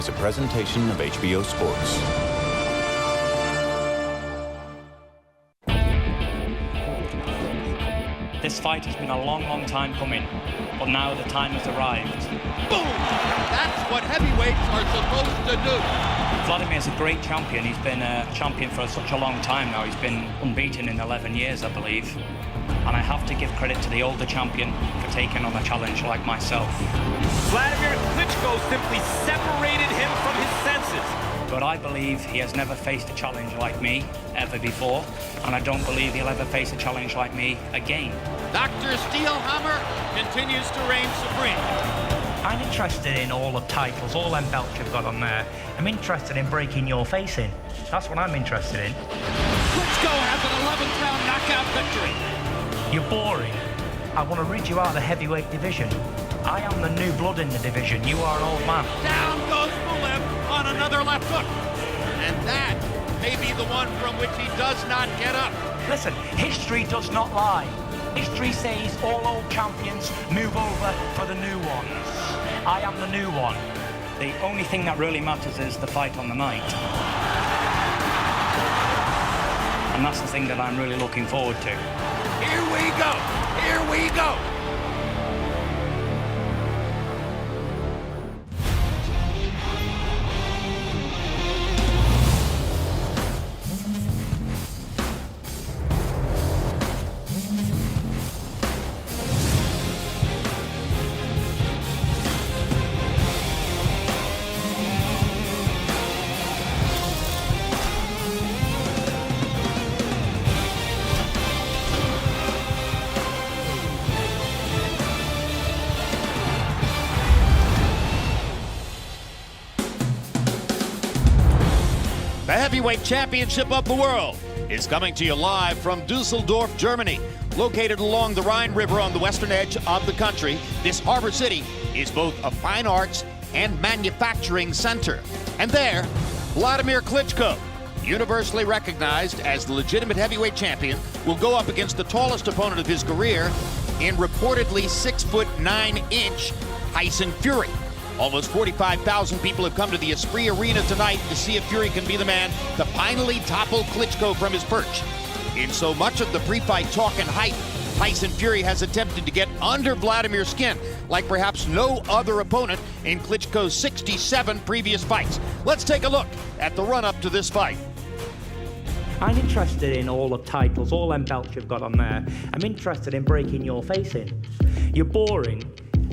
is a presentation of HBO Sports. This fight has been a long, long time coming, but now the time has arrived. Boom! That's what heavyweights are supposed to do. Wladimir is a great champion. He's been a champion for such a long time now. He's been unbeaten in 11 years, I believe. And I have to give credit to the older champion for taking on a challenge like myself. Wladimir Klitschko simply separated him from his senses. But I believe he has never faced a challenge like me ever before, and I don't believe he'll ever face a challenge like me again. Dr. Steelhammer continues to reign supreme. I'm interested in all the titles, all them belts you've got on there. I'm interested in breaking your face in. That's what I'm interested in. Klitschko has an 11th round knockout victory. You're boring. I want to rid you out of the heavyweight division. I am the new blood in the division. You are an old man. Down goes Wladimir on another left hook. And that may be the one from which he does not get up. Listen, history does not lie. History says all old champions move over for the new ones. I am the new one. The only thing that really matters is the fight on the night. And that's the thing that I'm really looking forward to. Here we go. Here we go. The heavyweight championship of the world is coming to you live from Dusseldorf, Germany. Located along the Rhine River on the western edge of the country, this harbor city is both a fine arts and manufacturing center. And there, Wladimir Klitschko, universally recognized as the legitimate heavyweight champion, will go up against the tallest opponent of his career in reportedly 6'9" Tyson Fury. Almost 45,000 people have come to the Esprit Arena tonight to see if Fury can be the man to finally topple Klitschko from his perch. In so much of the pre-fight talk and hype, Tyson Fury has attempted to get under Wladimir's skin like perhaps no other opponent in Klitschko's 67 previous fights. Let's take a look at the run-up to this fight. I'm interested in all the titles, all them belts you've got on there. I'm interested in breaking your face in. You're boring.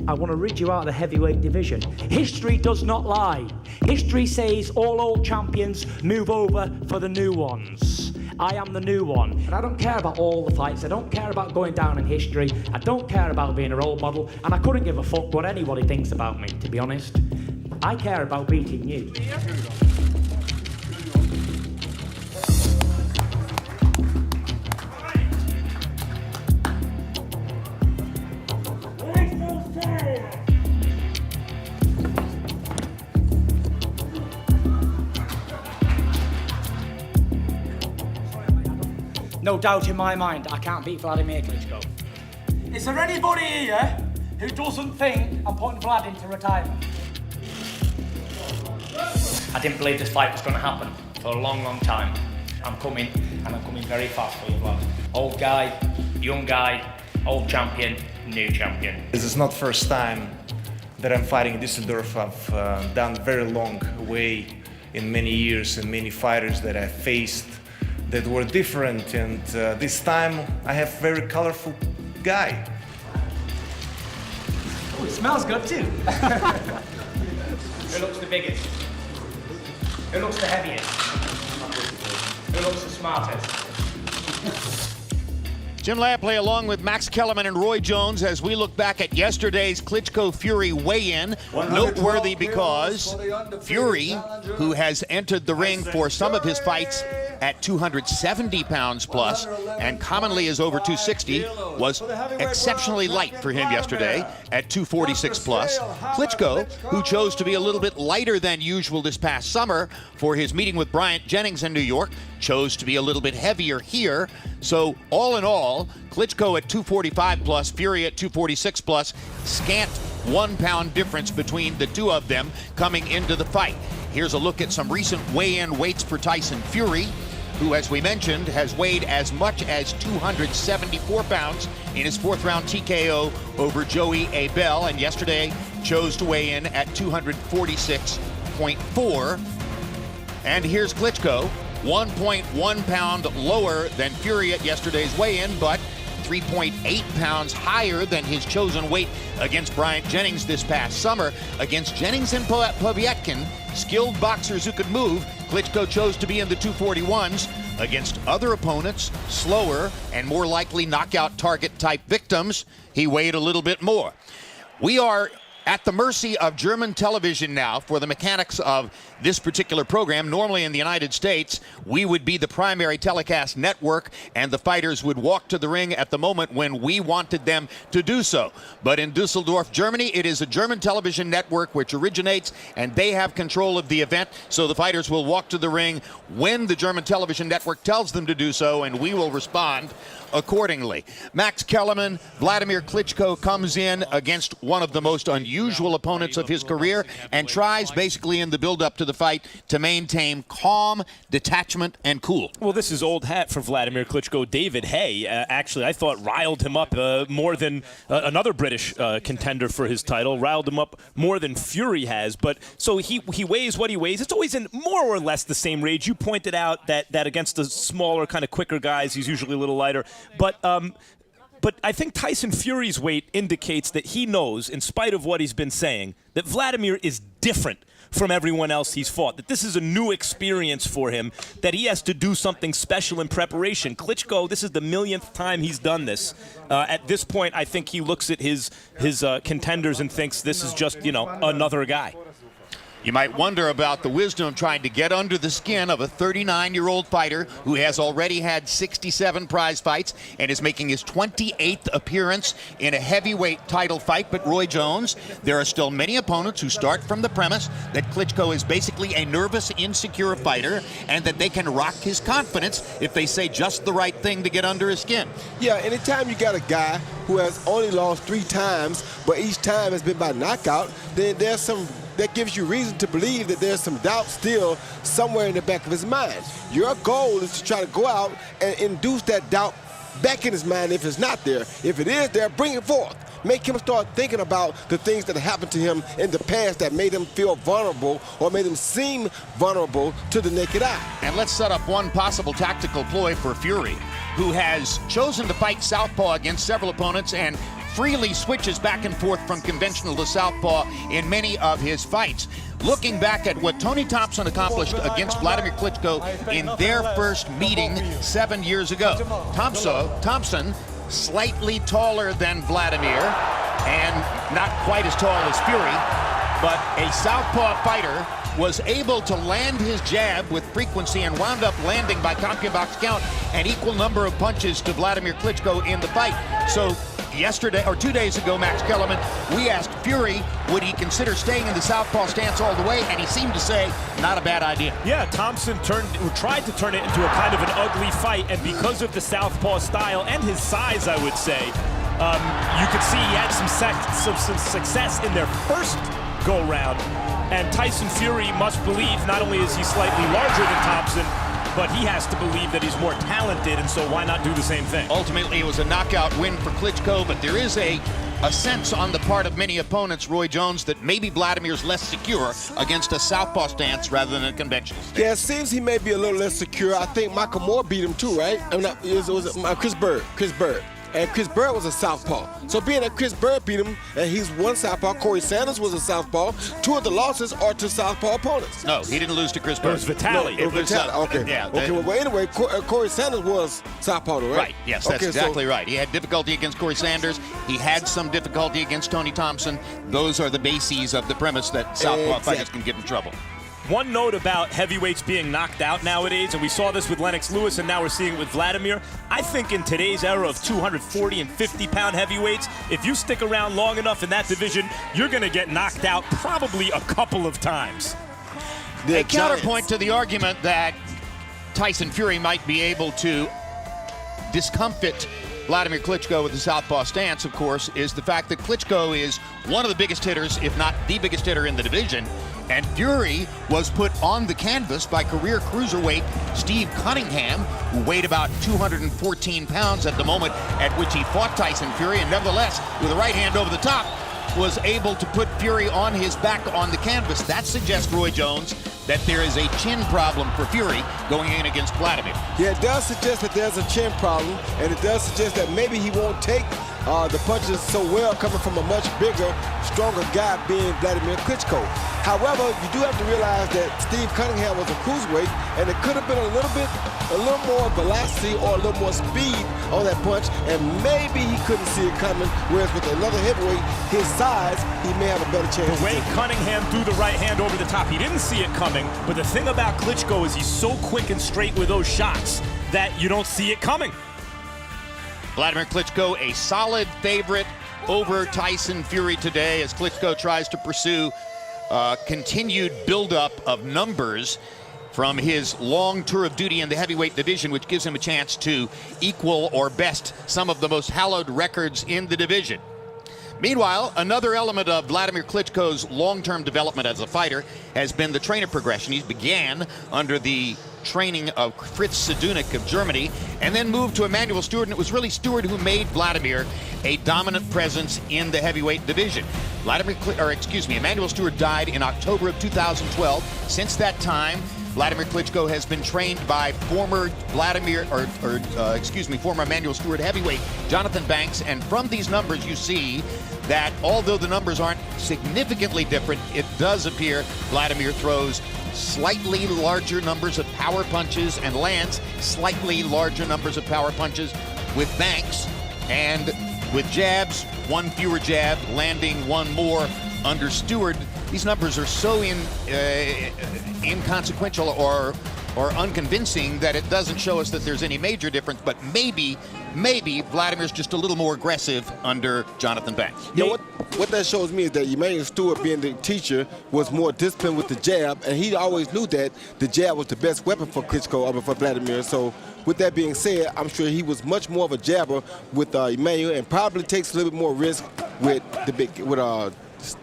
I want to rid you out of the heavyweight division. History does not lie. History says all old champions move over for the new ones. I am the new one. And I don't care about all the fights. I don't care about going down in history. I don't care about being a role model. And I couldn't give a fuck what anybody thinks about me, to be honest. I care about beating you. No doubt in my mind, I can't beat Wladimir Klitschko. Is there anybody here who doesn't think I'm putting Vlad into retirement? I didn't believe this fight was going to happen for a long, long time. I'm coming, and I'm coming very fast for you, Vlad. Old guy, young guy, old champion, new champion. This is not first time that I'm fighting in Düsseldorf. I've done very long way in many years and many fighters that I faced that were different, and this time I have very colorful guy. Oh, it smells good too. Who looks the biggest? Who looks the heaviest? Who looks the smartest? Jim Lampley along with Max Kellerman and Roy Jones as we look back at yesterday's Klitschko-Fury weigh-in. Noteworthy because Fury, who has entered the ring for some of his fights at 270 pounds plus and commonly is over 260, was exceptionally light for him yesterday at 246 plus. Klitschko, who chose to be a little bit lighter than usual this past summer for his meeting with Bryant Jennings in New York, chose to be a little bit heavier here. So all in all, Klitschko at 245 plus, Fury at 246 plus, scant 1 pound difference between the two of them coming into the fight. Here's a look at some recent weigh-in weights for Tyson Fury, who, as we mentioned, has weighed as much as 274 pounds in his 4th round TKO over Joey Abel, and yesterday chose to weigh in at 246.4. And here's Klitschko, 1.1 pound lower than Fury at yesterday's weigh-in, but 3.8 pounds higher than his chosen weight against Bryant Jennings this past summer. Against Jennings and Povetkin, skilled boxers who could move, Klitschko chose to be in the 241s. Against other opponents, slower and more likely knockout target type victims, he weighed a little bit more. We are at the mercy of German television now for the mechanics of this particular program. Normally in the United States, we would be the primary telecast network and the fighters would walk to the ring at the moment when we wanted them to do so. But in Dusseldorf, Germany, it is a German television network which originates, and they have control of the event, so the fighters will walk to the ring when the German television network tells them to do so, and we will respond accordingly. Max Kellerman, Wladimir Klitschko comes in against one of the most unusual opponents of his career and tries basically in the build-up to the fight to maintain calm, detachment, and cool. Well, this is old hat for Wladimir Klitschko. David Hay, actually, I thought riled him up more than another British contender for his title, riled him up more than Fury has. But so he weighs what he weighs. It's always in more or less the same range. You pointed out that against the smaller, kind of quicker guys, he's usually a little lighter. But I think Tyson Fury's weight indicates that he knows, in spite of what he's been saying, that Wladimir is different from everyone else he's fought, that this is a new experience for him, that he has to do something special in preparation. Klitschko, this is the millionth time he's done this. At this point, I think he looks at his contenders and thinks this is just, another guy. You might wonder about the wisdom of trying to get under the skin of a 39-year-old fighter who has already had 67 prize fights and is making his 28th appearance in a heavyweight title fight. But Roy Jones, there are still many opponents who start from the premise that Klitschko is basically a nervous, insecure fighter and that they can rock his confidence if they say just the right thing to get under his skin. Yeah, anytime you got a guy who has only lost 3 times, but each time has been by knockout, then there's some that gives you reason to believe that there's some doubt still somewhere in the back of his mind. Your goal is to try to go out and induce that doubt back in his mind if it's not there. If it is there, bring it forth. Make him start thinking about the things that happened to him in the past that made him feel vulnerable or made him seem vulnerable to the naked eye. And let's set up one possible tactical ploy for Fury, who has chosen to fight southpaw against several opponents and freely switches back and forth from conventional to southpaw in many of his fights. Looking back at what Tony Thompson accomplished against Wladimir Klitschko in their first meeting 7 years ago. Thompson, slightly taller than Wladimir and not quite as tall as Fury, but a southpaw fighter was able to land his jab with frequency and wound up landing by CompuBox count an equal number of punches to Wladimir Klitschko in the fight. So yesterday, or 2 days ago, Max Kellerman, we asked Fury, would he consider staying in the southpaw stance all the way, and he seemed to say, not a bad idea. Yeah, Thompson tried to turn it into a kind of an ugly fight, and because of the southpaw style and his size, I would say, you could see he had some success in their first go-round. And Tyson Fury must believe not only is he slightly larger than Thompson, but he has to believe that he's more talented, and so why not do the same thing? Ultimately, it was a knockout win for Klitschko, but there is a sense on the part of many opponents, Roy Jones, that maybe Vladimir's less secure against a southpaw stance rather than a conventional stance. Yeah, it seems he may be a little less secure. I think Michael Moore beat him too, right? I mean, it was Chris Bird. And Chris Bird was a southpaw. So being that Chris Bird beat him, and he's one southpaw, Corey Sanders was a southpaw, 2 of the losses are to southpaw opponents. No, he didn't lose to Chris Bird. It was Vitali. No, it was Vitali. Okay. Yeah. Okay. Well, anyway, Corey Sanders was southpaw, right? Right. Yes, that's exactly right. He had difficulty against Corey Sanders. He had some difficulty against Tony Thompson. Those are the bases of the premise that southpaw fighters can get in trouble. One note about heavyweights being knocked out nowadays, and we saw this with Lennox Lewis, and now we're seeing it with Wladimir. I think in today's era of 240 and 50-pound heavyweights, if you stick around long enough in that division, you're going to get knocked out probably a couple of times. A counterpoint to the argument that Tyson Fury might be able to discomfit Wladimir Klitschko with the southpaw stance, of course, is the fact that Klitschko is one of the biggest hitters, if not the biggest hitter in the division. And Fury was put on the canvas by career cruiserweight Steve Cunningham, who weighed about 214 pounds at the moment at which he fought Tyson Fury, and nevertheless, with a right hand over the top, was able to put Fury on his back on the canvas. That suggests, Roy Jones, that there is a chin problem for Fury going in against Wladimir. Yeah, it does suggest that there's a chin problem, and it does suggest that maybe he won't take the punches so well coming from a much bigger, stronger guy being Wladimir Klitschko. However, you do have to realize that Steve Cunningham was a cruiserweight, and it could have been a little more velocity or a little more speed on that punch, and maybe he couldn't see it coming, whereas with another heavyweight his size, he may have a better chance. The way Cunningham threw the right hand over the top, he didn't see it coming, but the thing about Klitschko is he's so quick and straight with those shots that you don't see it coming. Wladimir Klitschko, a solid favorite over Tyson Fury today as Klitschko tries to pursue continued buildup of numbers from his long tour of duty in the heavyweight division, which gives him a chance to equal or best some of the most hallowed records in the division. Meanwhile, another element of Wladimir Klitschko's long-term development as a fighter has been the trainer progression. He began under the training of Fritz Sedunik of Germany and then moved to Emanuel Stewart, and it was really Stewart who made Wladimir a dominant presence in the heavyweight division. Emanuel Stewart died in October of 2012. Since that time, Wladimir Klitschko has been trained by former Emanuel Stewart heavyweight Jonathan Banks, and from these numbers you see that although the numbers aren't significantly different, it does appear Wladimir throws slightly larger numbers of power punches and lands slightly larger numbers of power punches with Banks, and with jabs, one fewer jab, landing one more under Stewart. These numbers are so inconsequential or unconvincing that it doesn't show us that there's any major difference, but maybe Vladimir's just a little more aggressive under Jonathan Banks. You know, what that shows me is that Emanuel Stewart, being the teacher, was more disciplined with the jab, and he always knew that the jab was the best weapon for Klitschko, for Wladimir. So with that being said, I'm sure he was much more of a jabber with Emanuel, and probably takes a little bit more risk with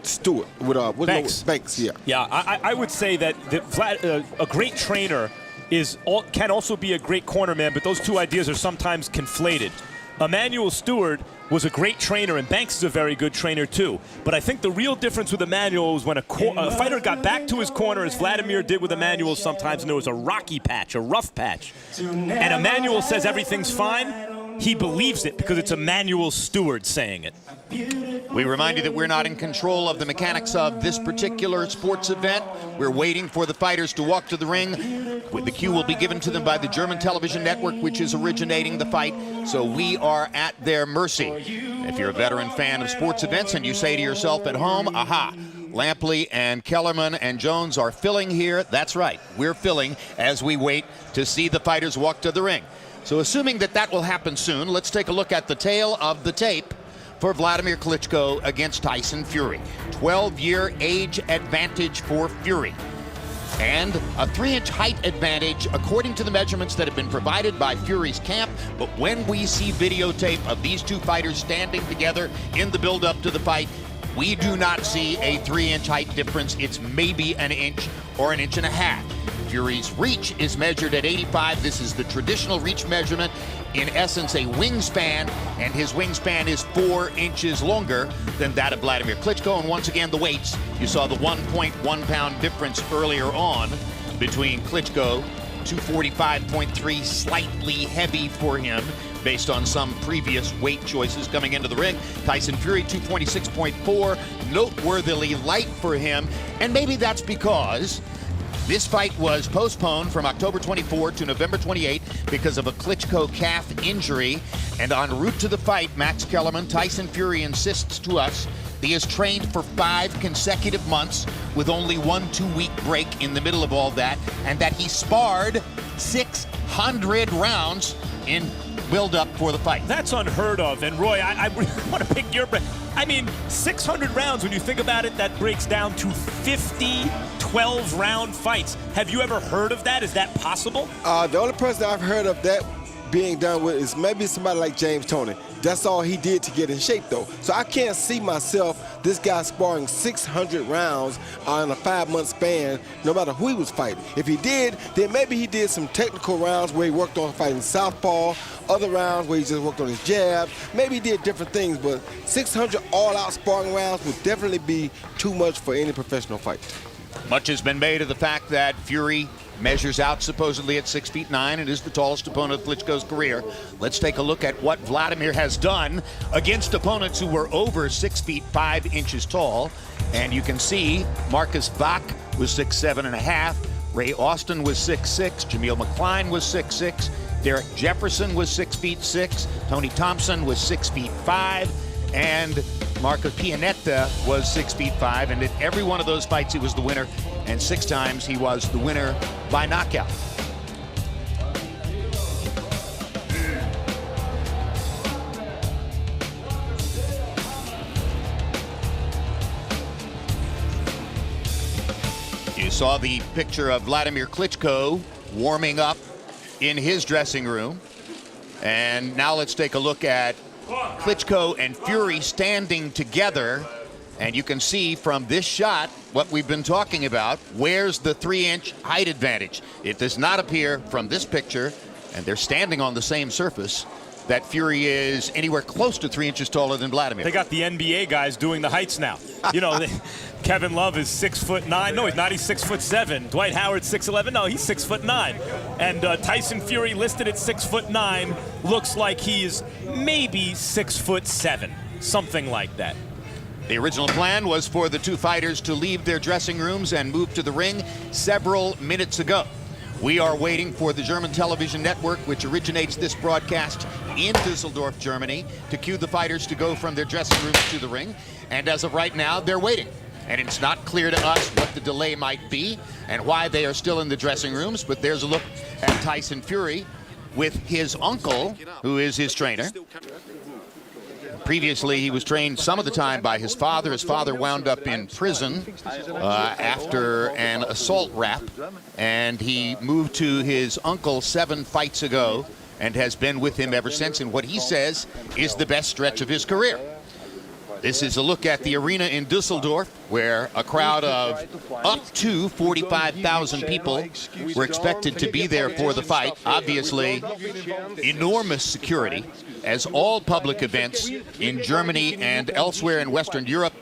Stewart, with Banks. Banks, yeah. Yeah, I would say that a great trainer can also be a great cornerman, but those two ideas are sometimes conflated. Emanuel Stewart was a great trainer, and Banks is a very good trainer too. But I think the real difference with Emanuel was when a fighter got back to his corner, as Wladimir did with Emanuel sometimes, and there was a rocky patch, a rough patch. And Emanuel says everything's fine. He believes it because it's Emanuel Stewart saying it. We remind you that we're not in control of the mechanics of this particular sports event. We're waiting for the fighters to walk to the ring. The cue will be given to them by the German television network, which is originating the fight, so we are at their mercy. If you're a veteran fan of sports events and you say to yourself at home, aha, Lampley and Kellerman and Jones are filling here, that's right, we're filling as we wait to see the fighters walk to the ring. So assuming that will happen soon, let's take a look at the tail of the tape for Wladimir Klitschko against Tyson Fury. 12-year age advantage for Fury, and a 3-inch height advantage according to the measurements that have been provided by Fury's camp. But when we see videotape of these two fighters standing together in the build-up to the fight, we do not see a 3-inch height difference. It's maybe an inch or an inch and a half. Fury's reach is measured at 85. This is the traditional reach measurement. In essence, a wingspan, and his wingspan is 4 inches longer than that of Wladimir Klitschko. And once again, the weights, you saw the 1.1 pound difference earlier on between Klitschko, 245.3, slightly heavy for him based on some previous weight choices coming into the ring. Tyson Fury, 226.4, noteworthily light for him, and maybe that's because this fight was postponed from October 24 to November 28 because of a Klitschko calf injury. And en route to the fight, Max Kellerman, Tyson Fury insists to us he has trained for 5 consecutive months with only 1 2-week break in the middle of all that, and that he sparred 600 rounds in build-up for the fight. That's unheard of. And Roy, I want to pick your brain. I mean, 600 rounds, when you think about it, that breaks down to 50 12-round fights. Have you ever heard of that? Is that possible? The only person I've heard of that being done with is maybe somebody like James Toney. That's all he did to get in shape, though. So I can't see myself, this guy sparring 600 rounds in a 5-month span, no matter who he was fighting. If he did, then maybe he did some technical rounds where he worked on fighting southpaw, other rounds where he just worked on his jab. Maybe he did different things, but 600 all-out sparring rounds would definitely be too much for any professional fight. Much has been made of the fact that Fury measures out supposedly at 6'9" and is the tallest opponent of Klitschko's career. Let's take a look at what Wladimir has done against opponents who were over 6 feet 5 inches tall. And you can see Marcus Bach was 6'7.5", Ray Austin was 6'6", Jameel McCline was 6'6", Derek Jefferson was 6 feet 6, Tony Thompson was 6 feet 5, and Marco Pianetta was 6 feet 5, and in every one of those fights he was the winner, and 6 times he was the winner by knockout. You saw the picture of Wladimir Klitschko warming up in his dressing room, and now let's take a look at Klitschko and Fury standing together, and you can see from this shot what we've been talking about. Where's the 3-inch height advantage? It does not appear from this picture, and they're standing on the same surface, that Fury is anywhere close to 3 inches taller than Wladimir. They got the NBA guys doing the heights now. You know, Kevin Love is 6'9". No, he's not. He's 6'7". Dwight Howard 6'11". No, he's 6'9". And Tyson Fury listed at 6'9", looks like he is maybe 6'7", something like that. The original plan was for the two fighters to leave their dressing rooms and move to the ring several minutes ago. We are waiting for the German television network, which originates this broadcast in Düsseldorf, Germany, to cue the fighters to go from their dressing rooms to the ring. And as of right now, they're waiting. And it's not clear to us what the delay might be and why they are still in the dressing rooms. But there's a look at Tyson Fury with his uncle, who is his trainer. Previously, he was trained some of the time by his father. His father wound up in prison after an assault rap, and he moved to his uncle 7 fights ago and has been with him ever since, and what he says is the best stretch of his career. This is a look at the arena in Düsseldorf, where a crowd of up to 45,000 people were expected to be there for the fight. Obviously, enormous security, as all public events in Germany and elsewhere in Western Europe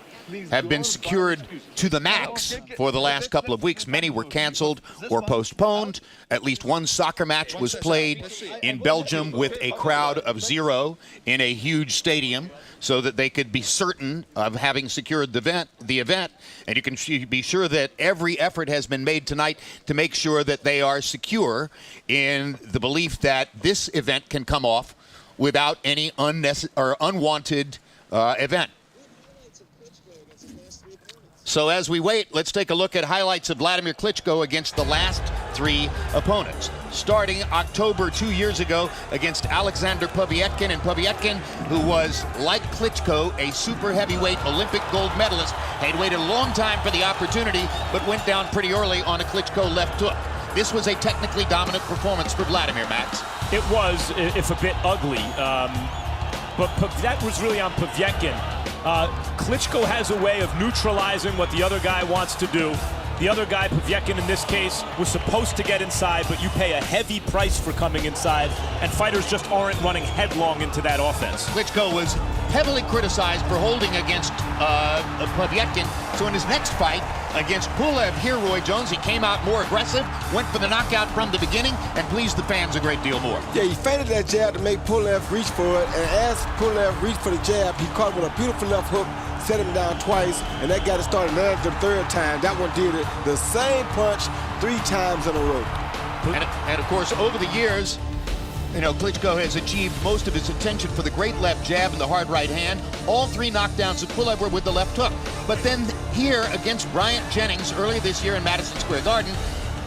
have been secured to the max for the last couple of weeks. Many were canceled or postponed. At least one soccer match was played in Belgium with a crowd of 0 in a huge stadium so that they could be certain of having secured the event. And you can be sure that every effort has been made tonight to make sure that they are secure in the belief that this event can come off without any unwanted event. So as we wait, let's take a look at highlights of Wladimir Klitschko against the last 3 opponents. Starting October 2 years ago against Alexander Povetkin, and Povetkin, who was, like Klitschko, a super heavyweight Olympic gold medalist, had waited a long time for the opportunity, but went down pretty early on a Klitschko left hook. This was a technically dominant performance for Wladimir, Max. It was, if a bit ugly, but that was really on Povetkin. Klitschko has a way of neutralizing what the other guy wants to do. The other guy, Povetkin in this case, was supposed to get inside, but you pay a heavy price for coming inside, and fighters just aren't running headlong into that offense. Klitschko was heavily criticized for holding against Povetkin, so in his next fight against Pulev here, Roy Jones, he came out more aggressive, went for the knockout from the beginning, and pleased the fans a great deal more. Yeah, he feinted that jab to make Pulev reach for it, and as Pulev reached for the jab, he caught with a beautiful left hook, set him down twice, and that got it started the 3rd time. That one did it. The same punch 3 times in a row. And of course, over the years, you know, Klitschko has achieved most of his attention for the great left jab and the hard right hand. All 3 knockdowns of Pulev were with the left hook. But then here against Bryant Jennings earlier this year in Madison Square Garden,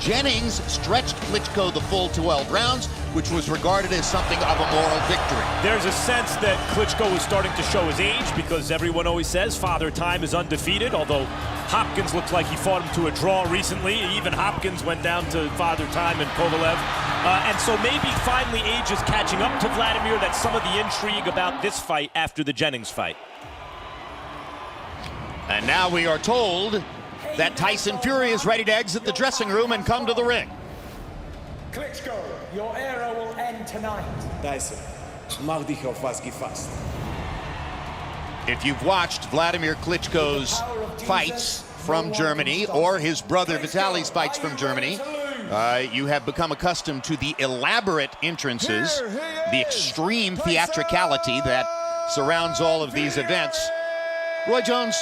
Jennings stretched Klitschko the full 12 rounds, which was regarded as something of a moral victory. There's a sense that Klitschko is starting to show his age, because everyone always says Father Time is undefeated, although Hopkins looked like he fought him to a draw recently. Even Hopkins went down to Father Time and Kovalev. And so maybe finally age is catching up to Wladimir. That's some of the intrigue about this fight after the Jennings fight. And now we are told that Tyson Fury is ready to exit the dressing room and come to the ring. Klitschko, your era will end tonight. Tyson, mach dich auf was gefasst. If you've watched Wladimir Klitschko's fights from Germany or his brother Vitaly's fights from Germany, you have become accustomed to the elaborate entrances, the extreme theatricality that surrounds all of these events. Roy Jones,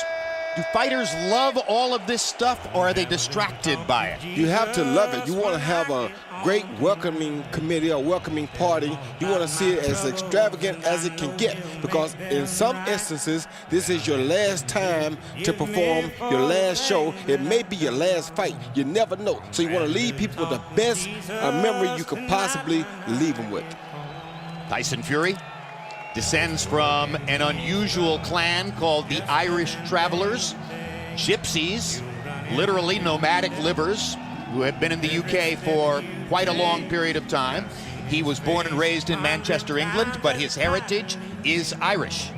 do fighters love all of this stuff, or are they distracted by it? You have to love it. You want to have a great welcoming committee or welcoming party. You want to see it as extravagant as it can get, because in some instances, this is your last time to perform, your last show. It may be your last fight. You never know. So you want to leave people with the best memory you could possibly leave them with. Tyson Fury descends from an unusual clan called the Irish Travelers, gypsies, literally nomadic livers, who have been in the UK for quite a long period of time. He was born and raised in Manchester, England, but his heritage is Irish.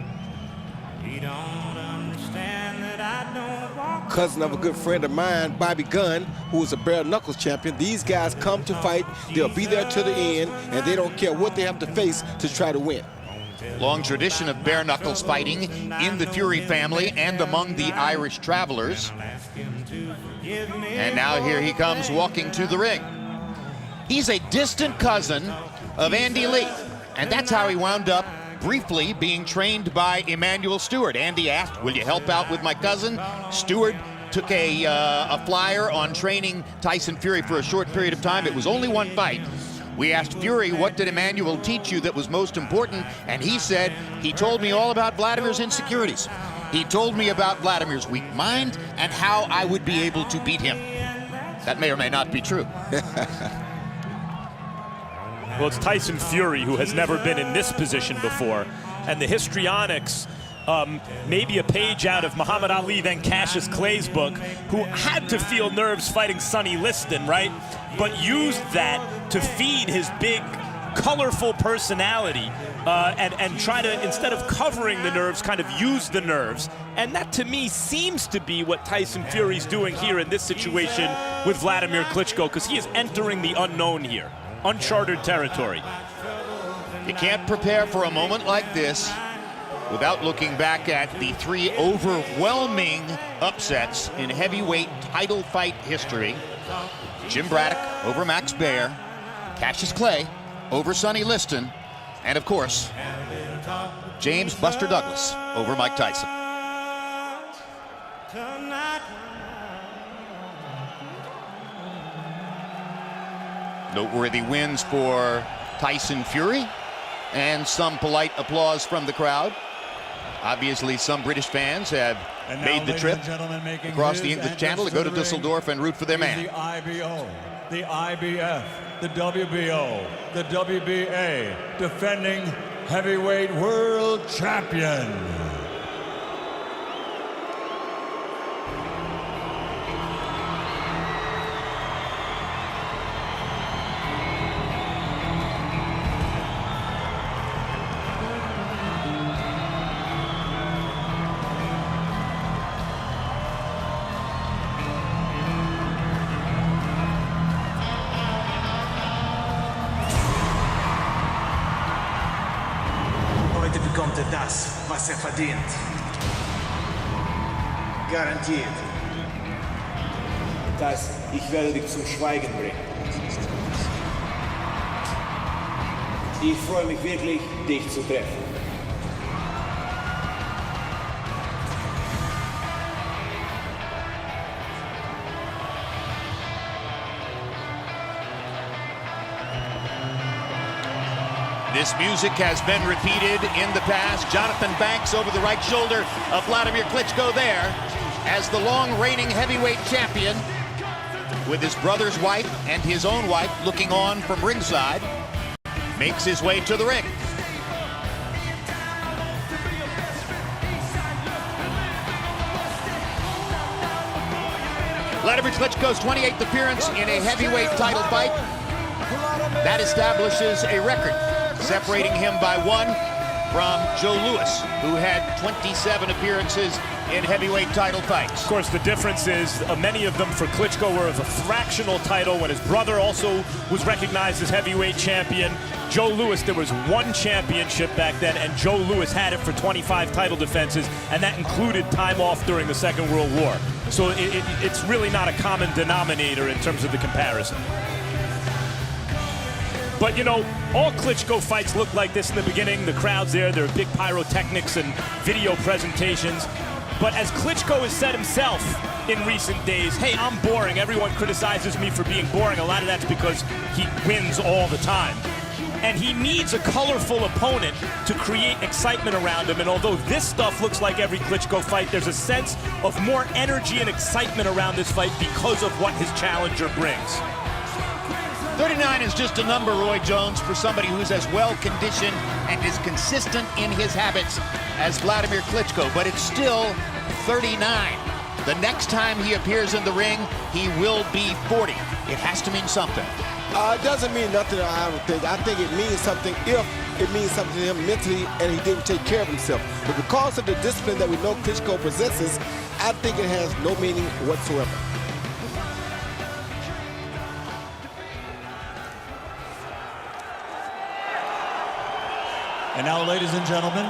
Cousin of a good friend of mine, Bobby Gunn, who was a bare knuckles champion. These guys come to fight, they'll be there to the end, and they don't care what they have to face to try to win. Long tradition of bare knuckles fighting in the Fury family and among the Irish Travelers. And now here he comes walking to the ring. He's a distant cousin of Andy Lee, and that's how he wound up briefly being trained by Emanuel Stewart. Andy asked, will you help out with my cousin? Stewart took a flyer on training Tyson Fury for a short period of time. It was only one fight. We asked Fury, what did Emanuel teach you that was most important? And he said, he told me all about Wladimir's insecurities. He told me about Wladimir's weak mind and how I would be able to beat him. That may or may not be true. Well, it's Tyson Fury who has never been in this position before. And the histrionics, maybe a page out of Muhammad Ali then Cassius Clay's book, who had to feel nerves fighting Sonny Liston, right? But used that to feed his big, colorful personality and try to, instead of covering the nerves, kind of use the nerves. And that, to me, seems to be what Tyson Fury's doing here in this situation with Wladimir Klitschko, because he is entering the unknown here, uncharted territory. You can't prepare for a moment like this without looking back at the three overwhelming upsets in heavyweight title fight history. Jim Braddock over Max Baer, Cassius Clay over Sonny Liston, and of course, James Buster Douglas over Mike Tyson. Noteworthy wins for Tyson Fury, and some polite applause from the crowd. Obviously, some British fans have made the trip across the English Channel to go to Dusseldorf and root for their man. The IBO, the IBF, the WBO, the WBA, defending heavyweight world champion. Heute bekommt das, was verdient. Garantiert. Tyson, ich werde dich zum Schweigen bringen. Ich freue mich wirklich, dich zu treffen. This music has been repeated in the past. Jonathan Banks over the right shoulder of Wladimir Klitschko there as the long reigning heavyweight champion, with his brother's wife and his own wife looking on from ringside, makes his way to the ring. Wladimir Klitschko's 28th appearance in a heavyweight title fight. That establishes a record, separating him by 1 from Joe Louis, who had 27 appearances in heavyweight title fights. Of course, the difference is many of them for Klitschko were of a fractional title when his brother also was recognized as heavyweight champion. Joe Louis, there was 1 championship back then, and Joe Louis had it for 25 title defenses, and that included time off during the Second World War. So it's really not a common denominator in terms of the comparison. But, you know, all Klitschko fights look like this in the beginning. The crowd's there are big pyrotechnics and video presentations. But as Klitschko has said himself in recent days, hey, I'm boring. Everyone criticizes me for being boring. A lot of that's because he wins all the time. And he needs a colorful opponent to create excitement around him. And although this stuff looks like every Klitschko fight, there's a sense of more energy and excitement around this fight because of what his challenger brings. 39 is just a number, Roy Jones, for somebody who's as well-conditioned and is consistent in his habits as Wladimir Klitschko, but it's still 39. The next time he appears in the ring, he will be 40. It has to mean something. It doesn't mean nothing, I would think. I think it means something if it means something to him mentally and he didn't take care of himself. But because of the discipline that we know Klitschko possesses, I think it has no meaning whatsoever. And now, ladies and gentlemen,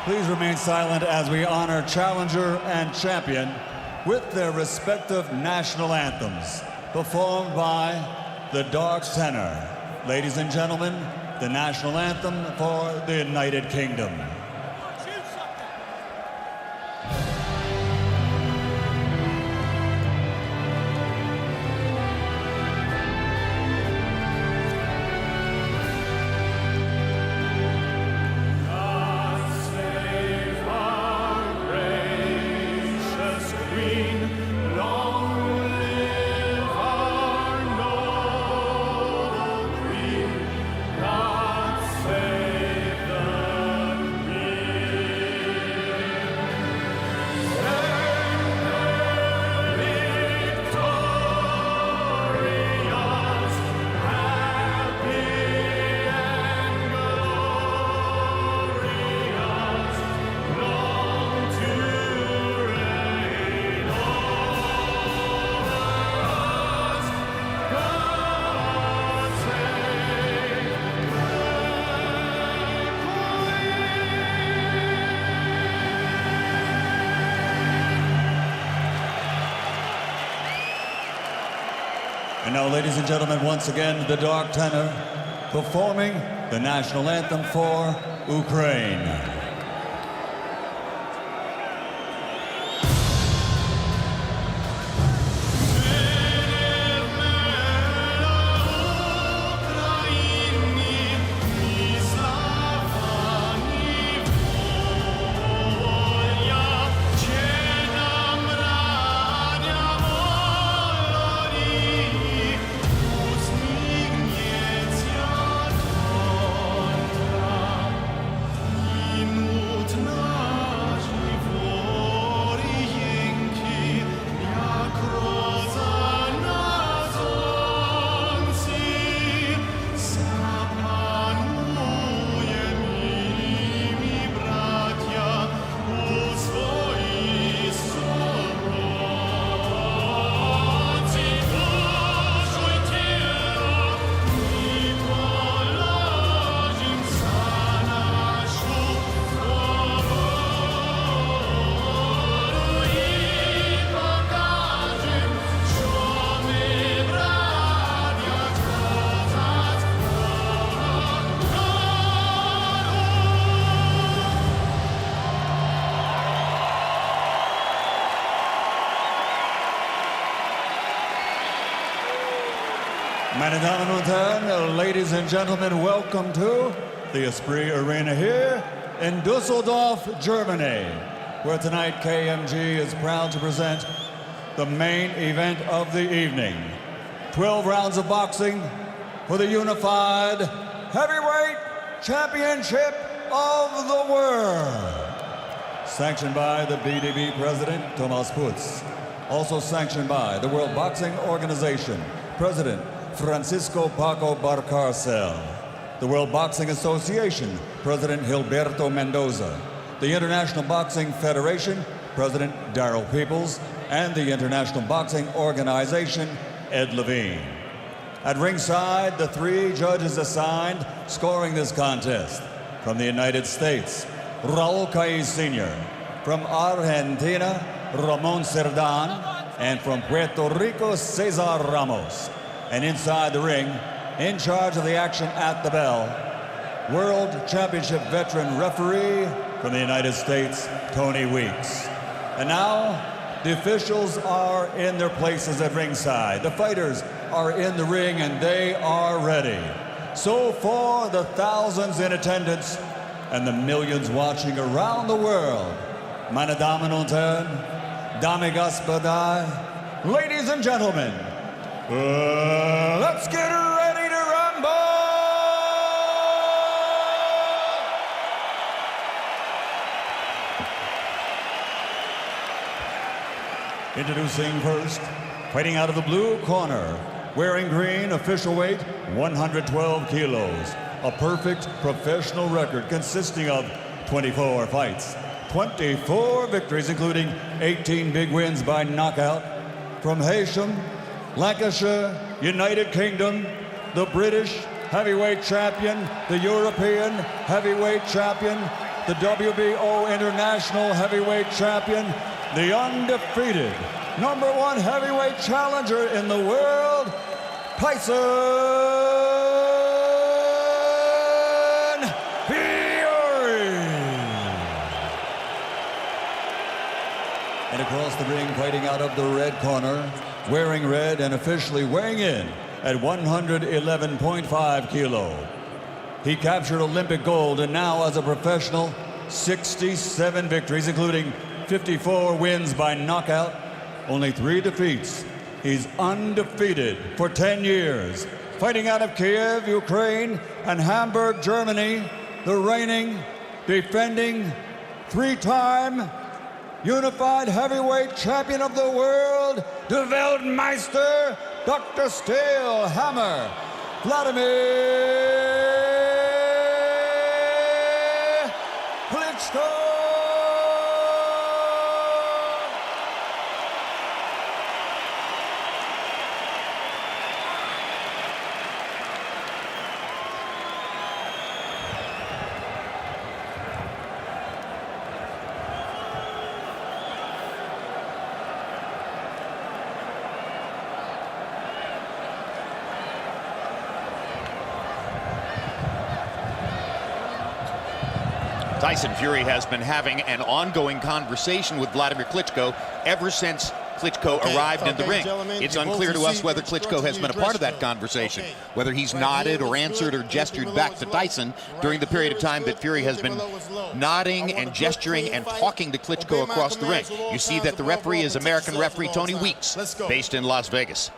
please remain silent as we honor challenger and champion with their respective national anthems, performed by the Dark Tenor. Ladies and gentlemen, the national anthem for the United Kingdom. And now, ladies and gentlemen, once again, the Dark Tenor performing the national anthem for Ukraine. Meine Damen und Herren, ladies and gentlemen, welcome to the Esprit Arena here in Dusseldorf, Germany, where tonight KMG is proud to present the main event of the evening. 12 rounds of boxing for the unified heavyweight championship of the world. Sanctioned by the BDB president, Thomas Putz. Also sanctioned by the World Boxing Organization, President Francisco Paco Barcarcel. The World Boxing Association, President Gilberto Mendoza. The International Boxing Federation, President Darrell Peoples. And the International Boxing Organization, Ed Levine. At ringside, the 3 judges assigned scoring this contest. From the United States, Raul Caiz Sr. From Argentina, Ramon Cerdan. And from Puerto Rico, Cesar Ramos. And inside the ring, in charge of the action at the bell, World Championship veteran referee from the United States, Tony Weeks. And now, the officials are in their places at ringside. The fighters are in the ring and they are ready. So for the thousands in attendance and the millions watching around the world, meine Damen und Herren, Dame Gospoda, ladies and gentlemen, let's get ready to rumble! Introducing first, fighting out of the blue corner, wearing green, official weight, 112 kilos. A perfect professional record consisting of 24 fights, 24 victories, including 18 big wins by knockout. From Heysham, Lancashire, United Kingdom, the British heavyweight champion, the European heavyweight champion, the WBO International heavyweight champion, the undefeated #1 heavyweight challenger in the world, Tyson Fury. And across the ring, fighting out of the red corner, wearing red and officially weighing in at 111.5 kilo. He captured Olympic gold and now as a professional, 67 victories, including 54 wins by knockout, only 3 defeats. He's undefeated for 10 years. Fighting out of Kiev, Ukraine, and Hamburg, Germany, the reigning, defending, 3-time unified heavyweight champion of the world, the Weltmeister, Dr. Steel Hammer, Wladimir Klitschko. Tyson Fury has been having an ongoing conversation with Wladimir Klitschko ever since Klitschko arrived in the ring. It's unclear to us whether Klitschko has been a part of that conversation, whether he's nodded or answered or gestured back to Tyson during the period of time that Fury has been nodding and gesturing and talking to Klitschko across the ring. You see that the referee is American referee Tony Weeks, based in Las Vegas.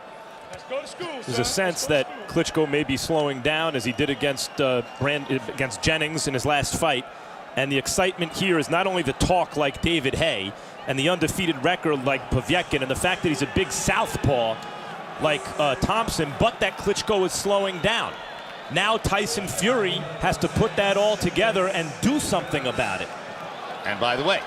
There's a sense that Klitschko may be slowing down as he did against Jennings in his last fight. And the excitement here is not only the talk like David Haye and the undefeated record like Povetkin and the fact that he's a big southpaw like Thompson, but that Klitschko is slowing down. Now Tyson Fury has to put that all together and do something about it. And by the way,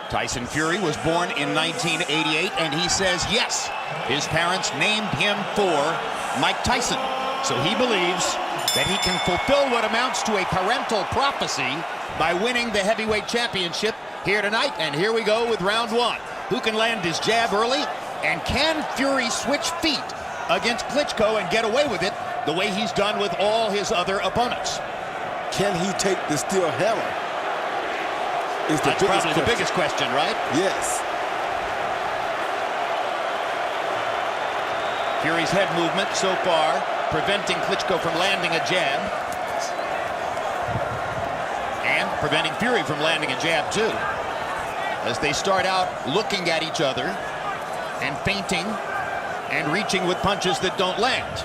Tyson Fury was born in 1988, and he says yes, his parents named him for Mike Tyson. So he believes that he can fulfill what amounts to a parental prophecy by winning the heavyweight championship here tonight. And here we go with round 1. Who can land his jab early? And can Fury switch feet against Klitschko and get away with it the way he's done with all his other opponents? Can he take the steel hammer? That's probably the biggest question, right? Yes. Fury's head movement so far preventing Klitschko from landing a jab. And preventing Fury from landing a jab, too. As they start out looking at each other and feinting and reaching with punches that don't land.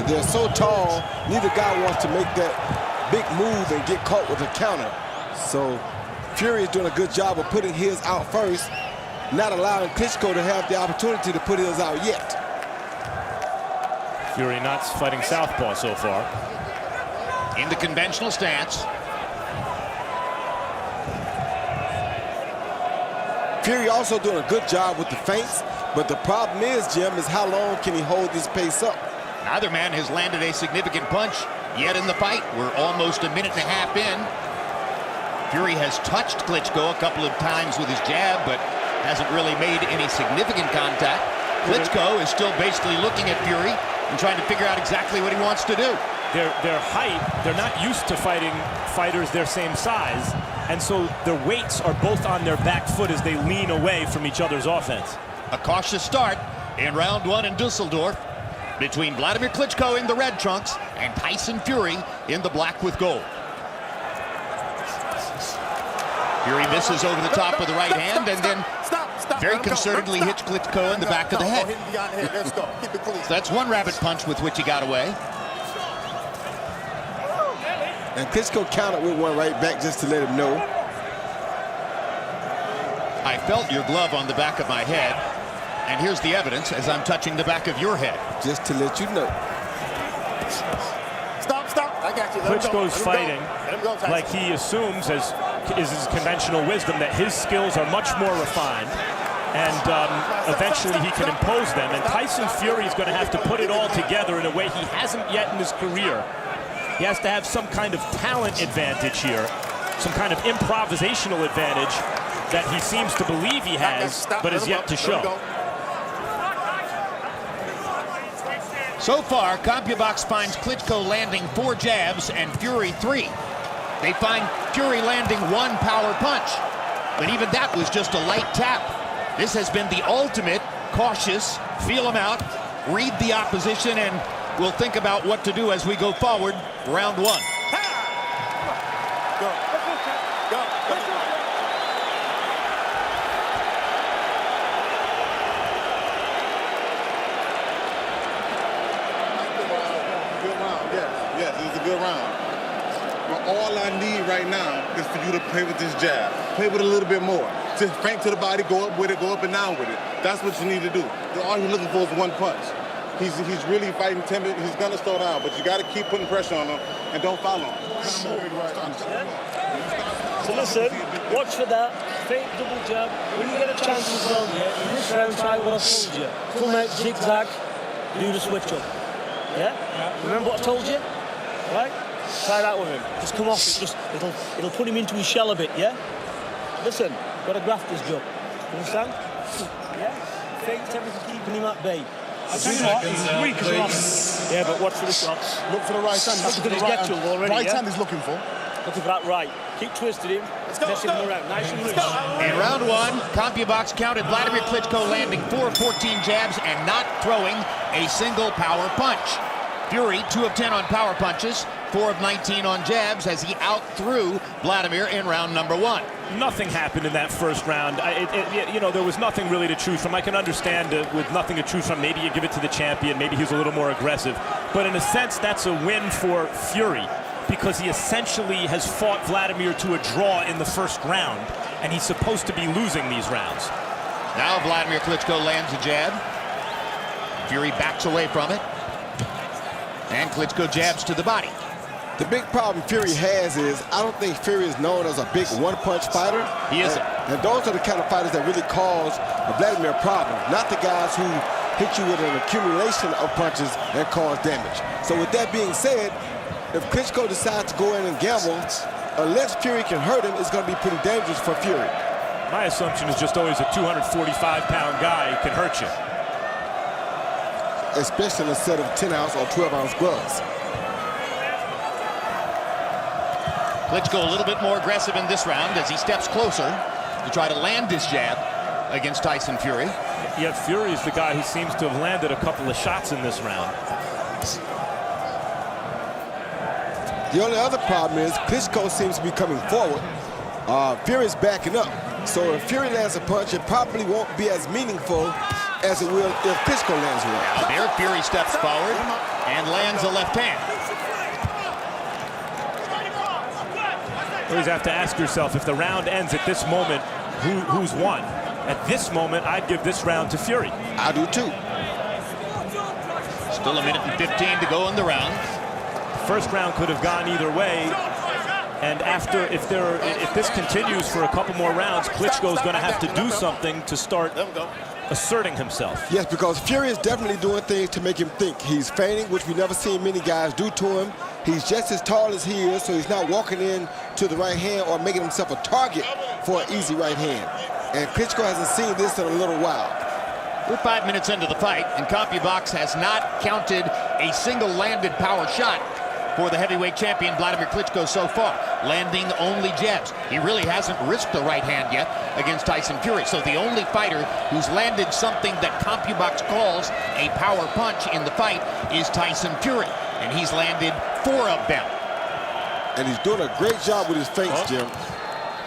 They're so tall, neither guy wants to make that big move and get caught with a counter. So Fury is doing a good job of putting his out first, not allowing Klitschko to have the opportunity to put his out yet. Fury not fighting southpaw so far. In the conventional stance. Fury also doing a good job with the feints, but the problem is, Jim, is how long can he hold this pace up? Neither man has landed a significant punch yet in the fight. We're almost a minute and a half in. Fury has touched Klitschko a couple of times with his jab, but hasn't really made any significant contact. Klitschko is still basically looking at Fury and trying to figure out exactly what he wants to do. Their height, they're not used to fighting fighters their same size, and so their weights are both on their back foot as they lean away from each other's offense. A cautious start in round one in Dusseldorf between Wladimir Klitschko in the red trunks and Tyson Fury in the black with gold. Fury misses over the top with the right hand and then very concertedly hits Klitschko in the back of the head. So that's one rabbit punch with which he got away. And Klitschko countered with one right back just to let him know. I felt your glove on the back of my head, and here's the evidence as I'm touching the back of your head. Just to let you know. Stop. I got you. Klitschko's fighting like he assumes, as is his conventional wisdom, that his skills are much more refined, and eventually he can impose them. And Tyson Fury is going to have to put it all together in a way he hasn't yet in his career. He has to have some kind of talent advantage here, some kind of improvisational advantage that he seems to believe he has, but is yet to show. So far, CompuBox finds Klitschko landing 4 jabs and Fury 3. They find Fury landing 1 power punch, but even that was just a light tap. This has been the ultimate cautious, feel him out, read the opposition, and we'll think about what to do as we go forward. Round one. Yes, it's a good round. But all I need right now is for you to play with this jab. Play with it a little bit more. Just feint to the body, go up with it, go up and down with it. That's what you need to do. All you're looking for is one punch. He's really fighting timid. He's gonna slow down, but you got to keep putting pressure on him and don't foul him. So listen, watch for that. Fake double jab. When you get a chance as well, yeah, in this round, try what I told you. Come out, zigzag, do the switch up. Yeah? Remember what I told you? Right? Try that with him. Just come off it. It'll put him into his shell a bit, yeah? Listen, got to graft this job. You understand? Yeah? Fake everything, keeping him at bay. I tell you what, he's weak as well. Yeah, but watch for the shots. Look for the right hand. That's because he's get to him already. Right hand he's looking for. Looking for that right. Keep twisting him. Messing him around. Nice and loose. In round one, CompuBox counted Wladimir Klitschko landing 4 of 14 jabs and not throwing a single power punch. Fury, 2 of 10 on power punches, 4 of 19 on jabs as he out-threw Wladimir in round number 1. Nothing happened in that first round. There was nothing really to choose from. I can understand with nothing to choose from, maybe you give it to the champion, maybe he's a little more aggressive. But in a sense, that's a win for Fury because he essentially has fought Wladimir to a draw in the first round, and he's supposed to be losing these rounds. Now Wladimir Klitschko lands a jab. Fury backs away from it. And Klitschko jabs to the body. The big problem Fury has is I don't think Fury is known as a big one-punch fighter. He isn't. And those are the kind of fighters that really cause Wladimir a problem, not the guys who hit you with an accumulation of punches and cause damage. So with that being said, if Klitschko decides to go in and gamble, unless Fury can hurt him, it's going to be pretty dangerous for Fury. My assumption is just always a 245-pound guy can hurt you. Especially in a set of 10-ounce or 12-ounce gloves. Klitschko a little bit more aggressive in this round as he steps closer to try to land his jab against Tyson Fury. Yet Fury is the guy who seems to have landed a couple of shots in this round. The only other problem is Klitschko seems to be coming forward. Fury's backing up. So if Fury lands a punch, it probably won't be as meaningful as it will if Klitschko lands one. Now there, Fury steps forward and lands a left hand. You always have to ask yourself, if the round ends at this moment, who's won? At this moment, I'd give this round to Fury. I do too. Still a minute and 15 to go in the round. First round could have gone either way. And after, if this continues for a couple more rounds, Klitschko is going to have to do something to start asserting himself. Yes, because Fury is definitely doing things to make him think. He's feigning, which we never seen many guys do to him. He's just as tall as he is, so he's not walking in to the right hand or making himself a target for an easy right hand. And Klitschko hasn't seen this in a little while. We're 5 minutes into the fight, and CompuBox has not counted a single landed power shot for the heavyweight champion Wladimir Klitschko so far, landing only jabs. He really hasn't risked a right hand yet against Tyson Fury. So the only fighter who's landed something that CompuBox calls a power punch in the fight is Tyson Fury, and he's landed 4 of them. And he's doing a great job with his feints, Jim.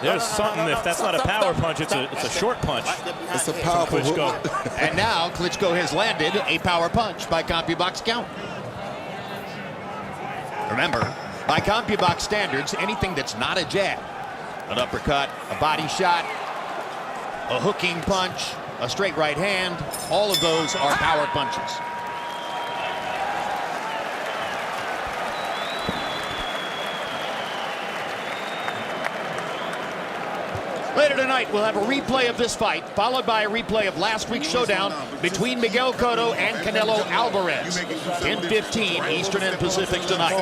There's something, if that's not a power punch, it's a short punch. It's a powerful Klitschko. And now Klitschko has landed a power punch by CompuBox count. Remember, by CompuBox standards, anything that's not a jab, an uppercut, a body shot, a hooking punch, a straight right hand, all of those are power punches. Later tonight, we'll have a replay of this fight, followed by a replay of last week's showdown between Miguel Cotto and Canelo Alvarez. 10:15 Eastern and Pacific tonight.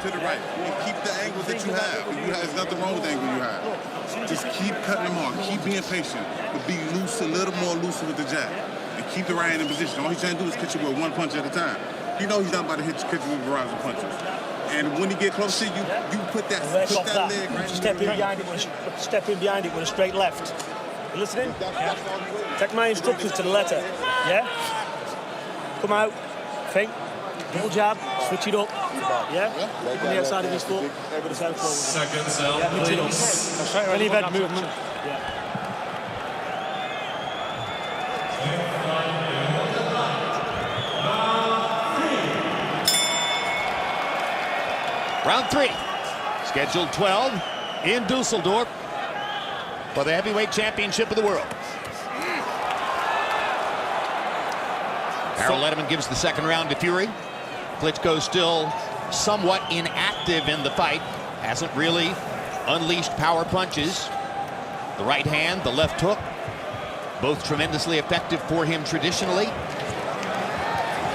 To the right. And keep the angles that you have. There's nothing wrong with the angle you have. Just keep cutting them off. Keep being patient. But be loose, a little more looser with the jab. And keep the right hand in position. All he's trying to do is catch you with one punch at a time. You know he's not about to catch you with a barrage of punches. And when he get close to you, you put that leg right step in behind it with a straight left. You listening? Yeah. Take my instructions to the letter. Yeah? Come out. Feint. Double jab. Switch it up. Yeah? On the outside of his foot. With the south forward. Seconds out, yeah, mix it up. please. Right, any head movement. Yeah. Round 3, scheduled 12 in Dusseldorf for the heavyweight championship of the world. Harold Wladimir gives the second round to Fury. Klitschko still somewhat inactive in the fight, hasn't really unleashed power punches. The right hand, the left hook, both tremendously effective for him traditionally.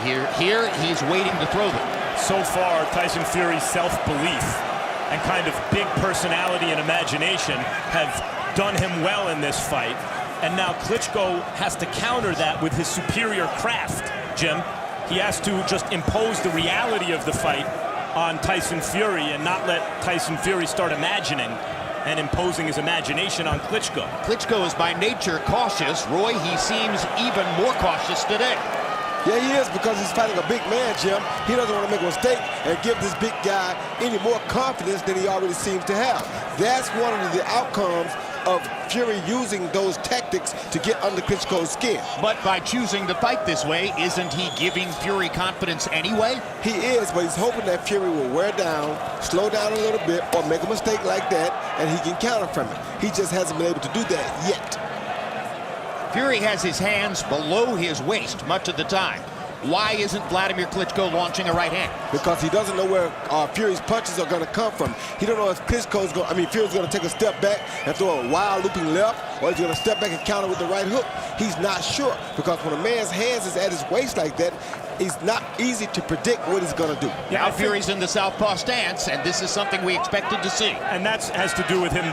Here he's waiting to throw them. So far, Tyson Fury's self-belief and kind of big personality and imagination have done him well in this fight. And now Klitschko has to counter that with his superior craft, Jim. He has to just impose the reality of the fight on Tyson Fury and not let Tyson Fury start imagining and imposing his imagination on Klitschko. Klitschko is by nature cautious. Roy, he seems even more cautious today. Yeah, he is, because he's fighting a big man, Jim. He doesn't want to make a mistake and give this big guy any more confidence than he already seems to have. That's one of the outcomes of Fury using those tactics to get under Klitschko's skin. But by choosing to fight this way, isn't he giving Fury confidence anyway? He is, but he's hoping that Fury will wear down, slow down a little bit, or make a mistake like that, and he can counter from it. He just hasn't been able to do that yet. Fury has his hands below his waist much of the time. Why isn't Wladimir Klitschko launching a right hand? Because he doesn't know where Fury's punches are going to come from. He don't know if Fury's going to take a step back and throw a wild looping left, or he's going to step back and counter with the right hook. He's not sure, because when a man's hands is at his waist like that, it's not easy to predict what he's going to do. Yeah, now Fury's in the southpaw stance, and this is something we expected to see. And that has to do with him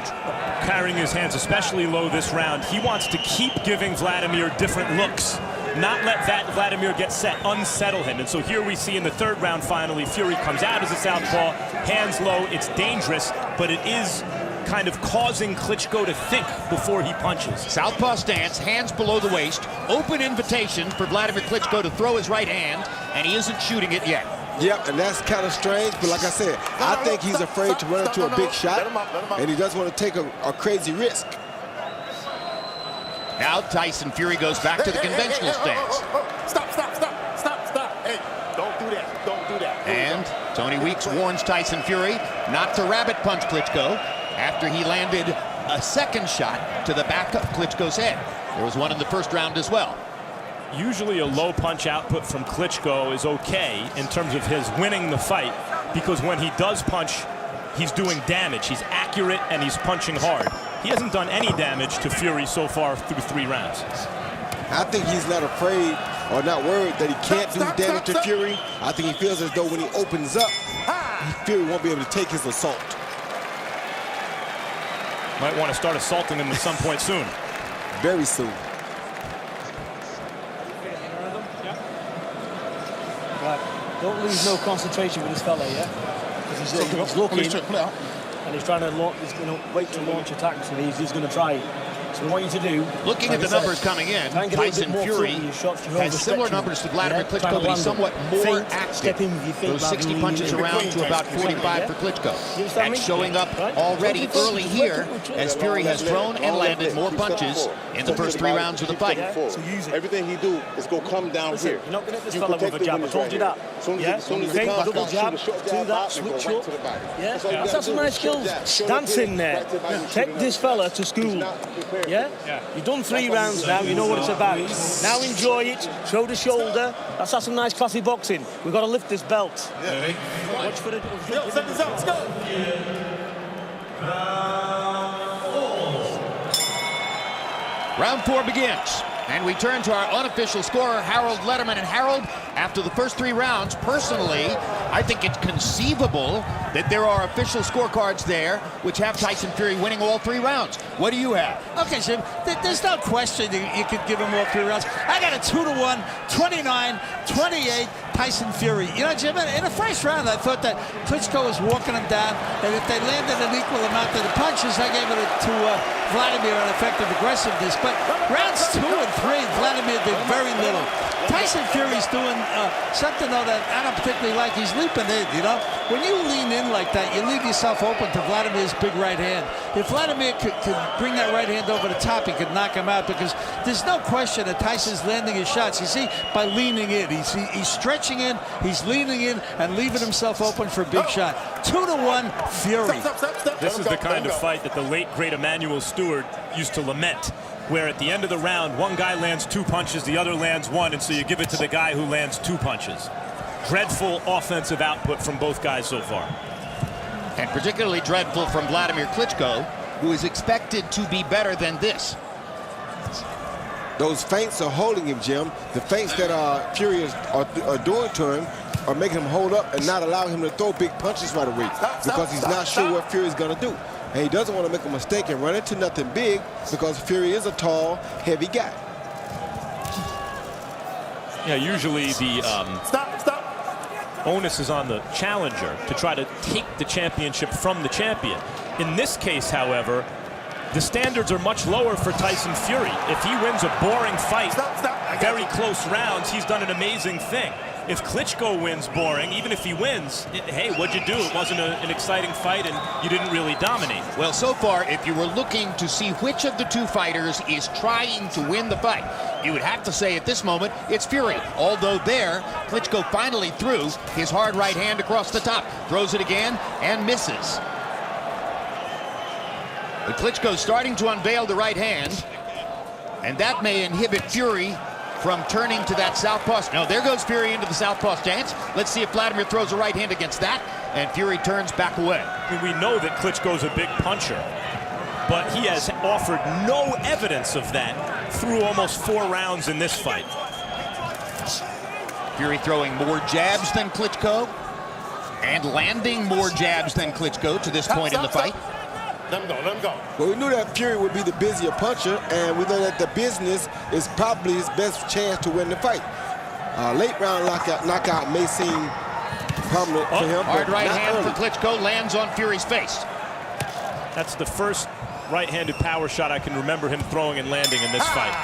carrying his hands especially low this round. He wants to keep giving Wladimir different looks, not let that Wladimir get set, unsettle him. And so here we see in the third round, finally, Fury comes out as a southpaw, hands low. It's dangerous, but it is kind of causing Klitschko to think before he punches. Southpaw stance, hands below the waist, open invitation for Wladimir Klitschko to throw his right hand, and he isn't shooting it yet. Yep, and that's kind of strange, but like I said, I think he's afraid to run into a big shot, and he doesn't want to take a crazy risk. Now Tyson Fury goes back to the conventional stance. Stop. Hey, don't do that. And Tony Weeks warns Tyson Fury not to rabbit punch Klitschko after he landed a second shot to the back of Klitschko's head. There was one in the first round as well. Usually a low punch output from Klitschko is okay in terms of his winning the fight, because when he does punch, he's doing damage. He's accurate and he's punching hard. He hasn't done any damage to Fury so far through 3 rounds. I think he's not afraid or not worried that he can't do damage to Fury. I think he feels as though when he opens up, Fury won't be able to take his assault. Might want to start assaulting him at some point soon. Very soon. Right. Don't lose no concentration with this fella, yeah? Because he's looking and he's trying to wait to launch attacks, and he's going to try it. So we want you to do... Looking at the numbers coming in, Tyson Fury has similar numbers to Wladimir Klitschko, but he's somewhat more active. Those 60 punches around to about 45 for Klitschko. And showing up already early here as Fury has thrown and landed more punches in the first 3 rounds of the fight. So everything he do is go come down here. You're not going to hit this fella with a jab. I told you that. Yeah? Fake double jab, do that, switch up. Yeah? That's some nice skills. Dancing there. Take this fella to school. Yeah? You've done 3 rounds now, you know what it's about. Now enjoy it, show the shoulder. That's some nice classy boxing. We've got to lift this belt. Watch for it. Let's go. Round 4 begins. And we turn to our unofficial scorer, Harold Wladimir. And Harold, after the first 3 rounds, personally, I think it's conceivable that there are official scorecards there which have Tyson Fury winning all 3 rounds. What do you have? Okay, Jim, there's no question you could give him all 3 rounds. I got a 2-1, 29-28, Tyson Fury. You know, Jim, in the first round, I thought that Klitschko was walking him down, and if they landed an equal amount of the punches, I gave it to Wladimir on effective aggressiveness. But rounds 2 and 3, Wladimir did very little. Tyson Fury's doing something, though, that I don't particularly like. He's leaping in, you know? When you lean in like that, you leave yourself open to Vladimir's big right hand. If Wladimir could bring that right hand over the top, he could knock him out, because there's no question that Tyson's landing his shots. You see, by leaning in, he's stretching in, he's leaning in, and leaving himself open for a big shot. 2-1, Fury. This is the kind of fight that the late, great Emanuel Stewart used to lament, where at the end of the round, one guy lands 2 punches, the other lands 1, and so you give it to the guy who lands 2 punches. Dreadful offensive output from both guys so far. And particularly dreadful from Wladimir Klitschko, who is expected to be better than this. Those feints are holding him, Jim. The feints that Fury are doing to him are making him hold up and not allowing him to throw big punches right away, because he's not sure what Fury's going to do. And he doesn't want to make a mistake and run into nothing big, because Fury is a tall, heavy guy. Yeah, usually the onus is on the challenger to try to take the championship from the champion. In this case, however, the standards are much lower for Tyson Fury. If he wins a boring fight, very close rounds, he's done an amazing thing. If Klitschko wins boring, even if he wins, hey, what'd you do? It wasn't an exciting fight, and you didn't really dominate. Well, so far, if you were looking to see which of the 2 fighters is trying to win the fight, you would have to say at this moment it's Fury. Although there, Klitschko finally threw his hard right hand across the top, throws it again, and misses. But Klitschko's starting to unveil the right hand, and that may inhibit Fury from turning to that southpaw. No, there goes Fury into the southpaw stance. Let's see if Wladimir throws a right hand against that, and Fury turns back away. I mean, we know that Klitschko's a big puncher, but he has offered no evidence of that through almost 4 rounds in this fight. Fury throwing more jabs than Klitschko and landing more jabs than Klitschko to this point in the fight. Let him go. Well, we knew that Fury would be the busier puncher, and we know that the business is probably his best chance to win the fight. Late round knockout may seem prominent for him. Hard right hand early. for Klitschko lands on Fury's face. That's the first right-handed power shot I can remember him throwing and landing in this fight.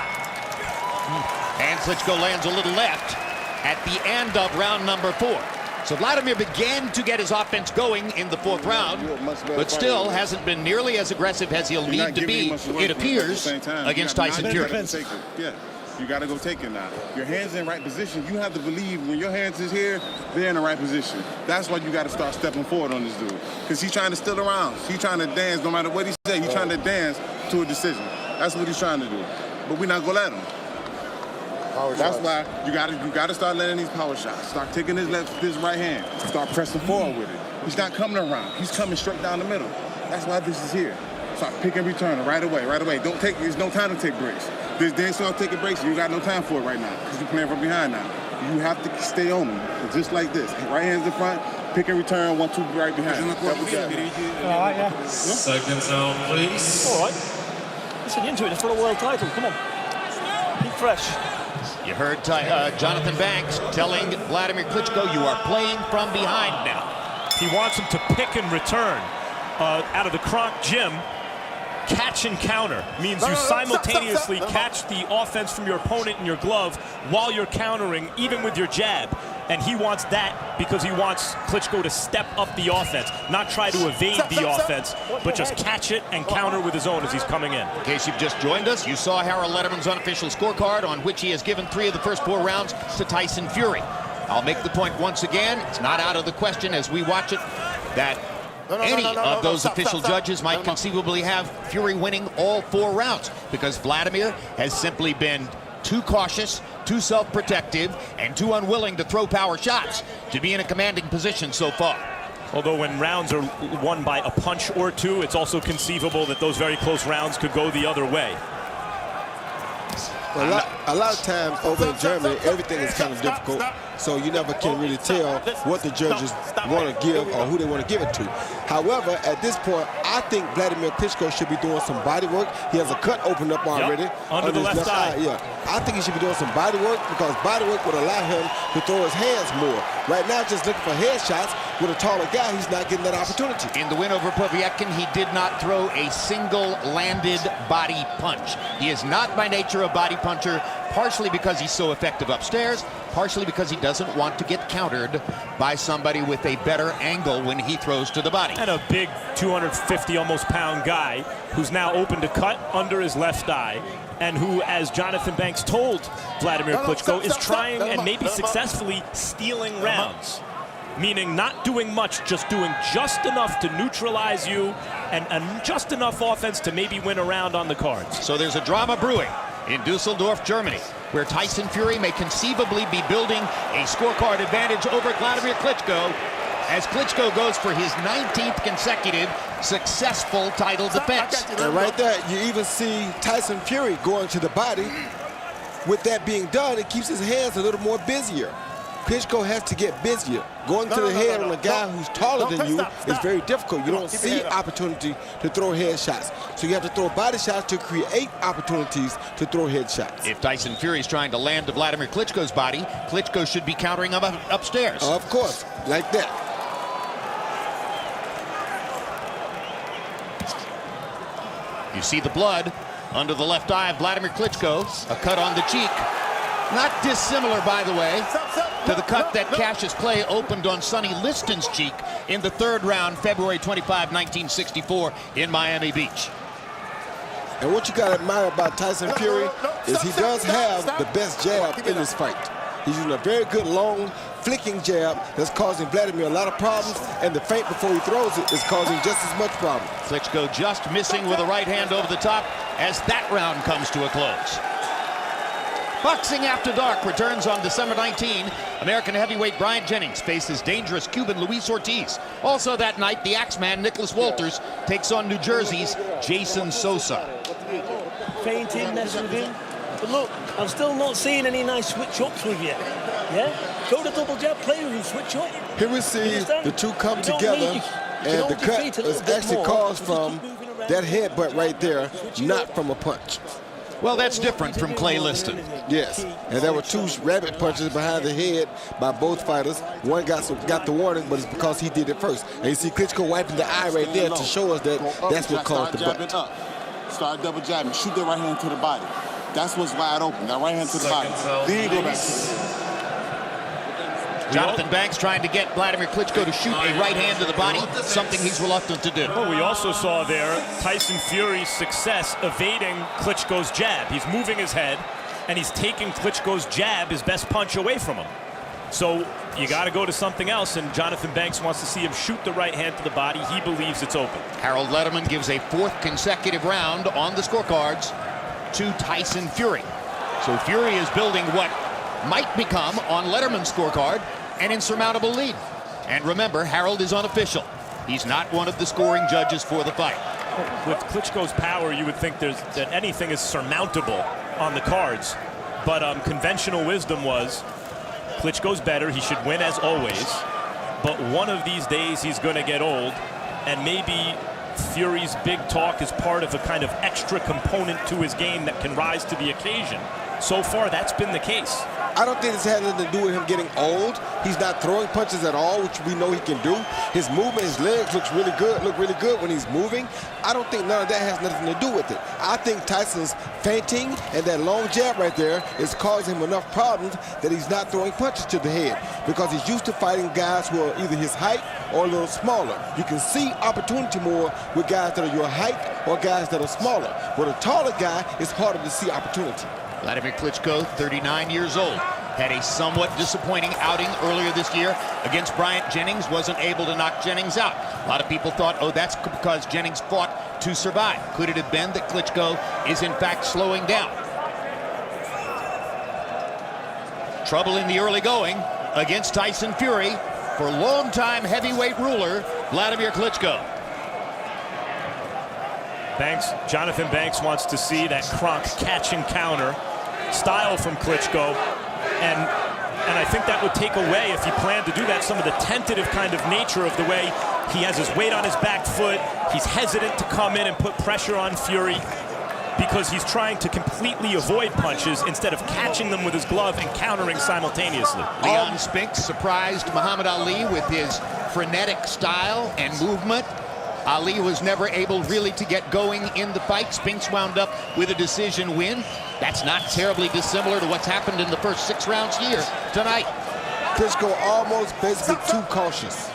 And Klitschko lands a little left at the end of round number 4. So Wladimir began to get his offense going in the 4th round, but still hasn't been nearly as aggressive as he'll need to be, it appears, against Tyson Fury. Yeah, you got to go take it now. Your hands in right position. You have to believe when your hands is here, they're in the right position. That's why you got to start stepping forward on this dude, because he's trying to steal around. He's trying to dance no matter what he says. He's trying to dance to a decision. That's what he's trying to do. But we're not going to let him. That's why you gotta start letting these power shots. Start taking his right hand. Start pressing forward with it. He's not coming around. He's coming straight down the middle. That's why this is here. Start picking return right away. There's no time to take breaks. They start taking breaks. You got no time for it right now because you're playing from behind now. You have to stay on them, just like this. Right hands in front, pick and return, 1-2 right behind. Double jab. All right, yeah. Seconds out, please. All right. Listen into it. It's for a world title. Come on. Keep fresh. You heard Jonathan Banks telling Wladimir Klitschko, you are playing from behind now. He wants him to pick and return out of the Kronk gym. Catch and counter means you simultaneously catch the offense from your opponent in your glove while you're countering, even with your jab. And he wants that because he wants Klitschko to step up the offense, not try to evade the offense, but just catch it and counter with his own as he's coming in. In case you've just joined us, you saw Harold Lederman's unofficial scorecard on which he has given 3 of the first 4 rounds to Tyson Fury. I'll make the point once again, it's not out of the question as we watch it, that any of those official judges might conceivably have Fury winning all 4 rounds because Wladimir has simply been too cautious, too self-protective, and too unwilling to throw power shots to be in a commanding position so far. Although when rounds are won by a punch or 2, it's also conceivable that those very close rounds could go the other way. Well, a lot of times over in Germany, everything is kind of difficult, so you never can really tell what the judges want to give or who they want to give it to. However, at this point, I think Wladimir Klitschko should be doing some body work. He has a cut opened up already. Under the left eye. Yeah, I think he should be doing some body work because body work would allow him to throw his hands more. Right now, just looking for headshots with a taller guy, he's not getting that opportunity. In the win over Povetkin, he did not throw a single landed body punch. He is not by nature a body puncher, partially because he's so effective upstairs, partially because he doesn't want to get countered by somebody with a better angle when he throws to the body. And a big 250 almost pound guy who's now open to cut under his left eye and who, as Jonathan Banks told Wladimir Klitschko, is trying and maybe successfully stealing rounds. Meaning not doing much, just doing just enough to neutralize you and just enough offense to maybe win a round on the cards. So there's a drama brewing in Dusseldorf, Germany, where Tyson Fury may conceivably be building a scorecard advantage over Wladimir Klitschko as Klitschko goes for his 19th consecutive successful title defense. And right there, you even see Tyson Fury going to the body. With that being done, it keeps his hands a little more busier. Klitschko has to get busier. Going to the head on a guy who's taller than you is very difficult. You don't see opportunity to throw head shots. So you have to throw body shots to create opportunities to throw head shots. If Tyson Fury's trying to land to Wladimir Klitschko's body, Klitschko should be countering him upstairs. Of course, like that. You see the blood under the left eye of Wladimir Klitschko, a cut on the cheek. Not dissimilar, by the way, to the cut that Cassius Clay opened on Sonny Liston's cheek in the 3rd round, February 25, 1964, in Miami Beach. And what you got to admire about Tyson Fury is he does have the best jab in this fight. He's using a very good, long, flicking jab that's causing Wladimir a lot of problems, and the feint before he throws it is causing just as much problem. Klitschko just missing with a right hand over the top as that round comes to a close. Boxing After Dark returns on December 19. American heavyweight Brian Jennings faces dangerous Cuban Luis Ortiz. Also that night, the Axeman Nicholas Walters takes on New Jersey's Jason Sosa. Feinting, messing with him. But look, I'm still not seeing any nice switch-ups with you. Yeah? Go to double jab, play with him, switch up. Here we see the two come together, and the cut is actually caused from that headbutt right there, not from a punch. Well, that's different from Clay Liston. Yes, and there were 2 rabbit punches behind the head by both fighters. One got the warning, but it's because he did it first. And you see Klitschko wiping the eye right there to show us that that's what caused the butt. Start double jabbing, shoot that right hand to the body. That's what's wide open, that right hand to the body. Then go back to it. Jonathan Banks trying to get Wladimir Klitschko to shoot a right hand to the body, something he's reluctant to do. Well, we also saw there Tyson Fury's success evading Klitschko's jab. He's moving his head, and he's taking Klitschko's jab, his best punch, away from him. So you got to go to something else, and Jonathan Banks wants to see him shoot the right hand to the body. He believes it's open. Harold Lederman gives a 4th consecutive round on the scorecards to Tyson Fury. So Fury is building what might become, on Letterman's scorecard, an insurmountable lead. And remember, Harold is unofficial. He's not one of the scoring judges for the fight. With Klitschko's power, you would think that anything is surmountable on the cards. But conventional wisdom was Klitschko's better. He should win as always. But one of these days he's going to get old. And maybe Fury's big talk is part of a kind of extra component to his game that can rise to the occasion. So far, that's been the case. I don't think this has anything to do with him getting old. He's not throwing punches at all, which we know he can do. His movement, his legs look really good when he's moving. I don't think none of that has nothing to do with it. I think Tyson's feinting and that long jab right there is causing him enough problems that he's not throwing punches to the head because he's used to fighting guys who are either his height or a little smaller. You can see opportunity more with guys that are your height or guys that are smaller. With a taller guy, it's harder to see opportunity. Wladimir Klitschko, 39 years old, had a somewhat disappointing outing earlier this year against Bryant Jennings, wasn't able to knock Jennings out. A lot of people thought, oh, that's because Jennings fought to survive. Could it have been that Klitschko is in fact slowing down? Trouble in the early going against Tyson Fury for longtime heavyweight ruler Wladimir Klitschko. Jonathan Banks wants to see that Kronk catch and counter style from Klitschko, and I think that would take away, if he planned to do that, some of the tentative kind of nature of the way he has his weight on his back foot. He's hesitant to come in and put pressure on Fury because he's trying to completely avoid punches instead of catching them with his glove and countering simultaneously. Leon Spinks surprised Muhammad Ali with his frenetic style and movement. Ali was never able really to get going in the fight. Spinks wound up with a decision win. That's not terribly dissimilar to what's happened in the first 6 rounds here tonight. Klitschko almost basically too cautious.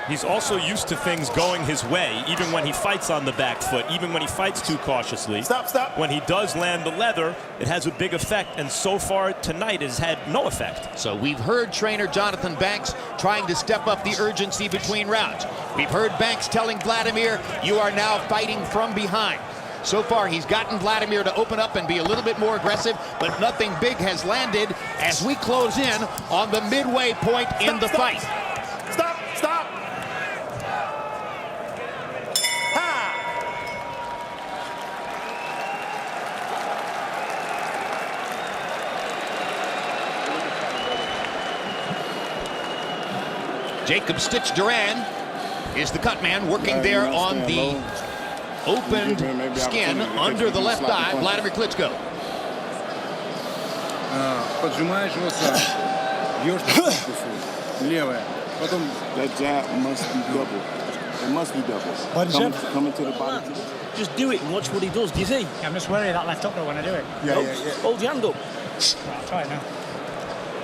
He's also used to things going his way, even when he fights on the back foot, even when he fights too cautiously. Stop. When he does land the leather, it has a big effect, and so far tonight has had no effect. So we've heard trainer Jonathan Banks trying to step up the urgency between rounds. We've heard Banks telling Wladimir, you are now fighting from behind. So far, he's gotten Wladimir to open up and be a little bit more aggressive, but nothing big has landed as we close in on the midway point in the fight. Stop. Jacob Stitch Duran is the cut man working there on the opened skin under the left eye, Wladimir Klitschko. Поджимаешь его сам. Бьешь левая. Потом that jab must be double. It must be double. Coming to the body. Just do it and watch what he does. Do you see? I'm just worried that left upper when I do it. Yeah. Hold your hand up. Right, I'll try it now.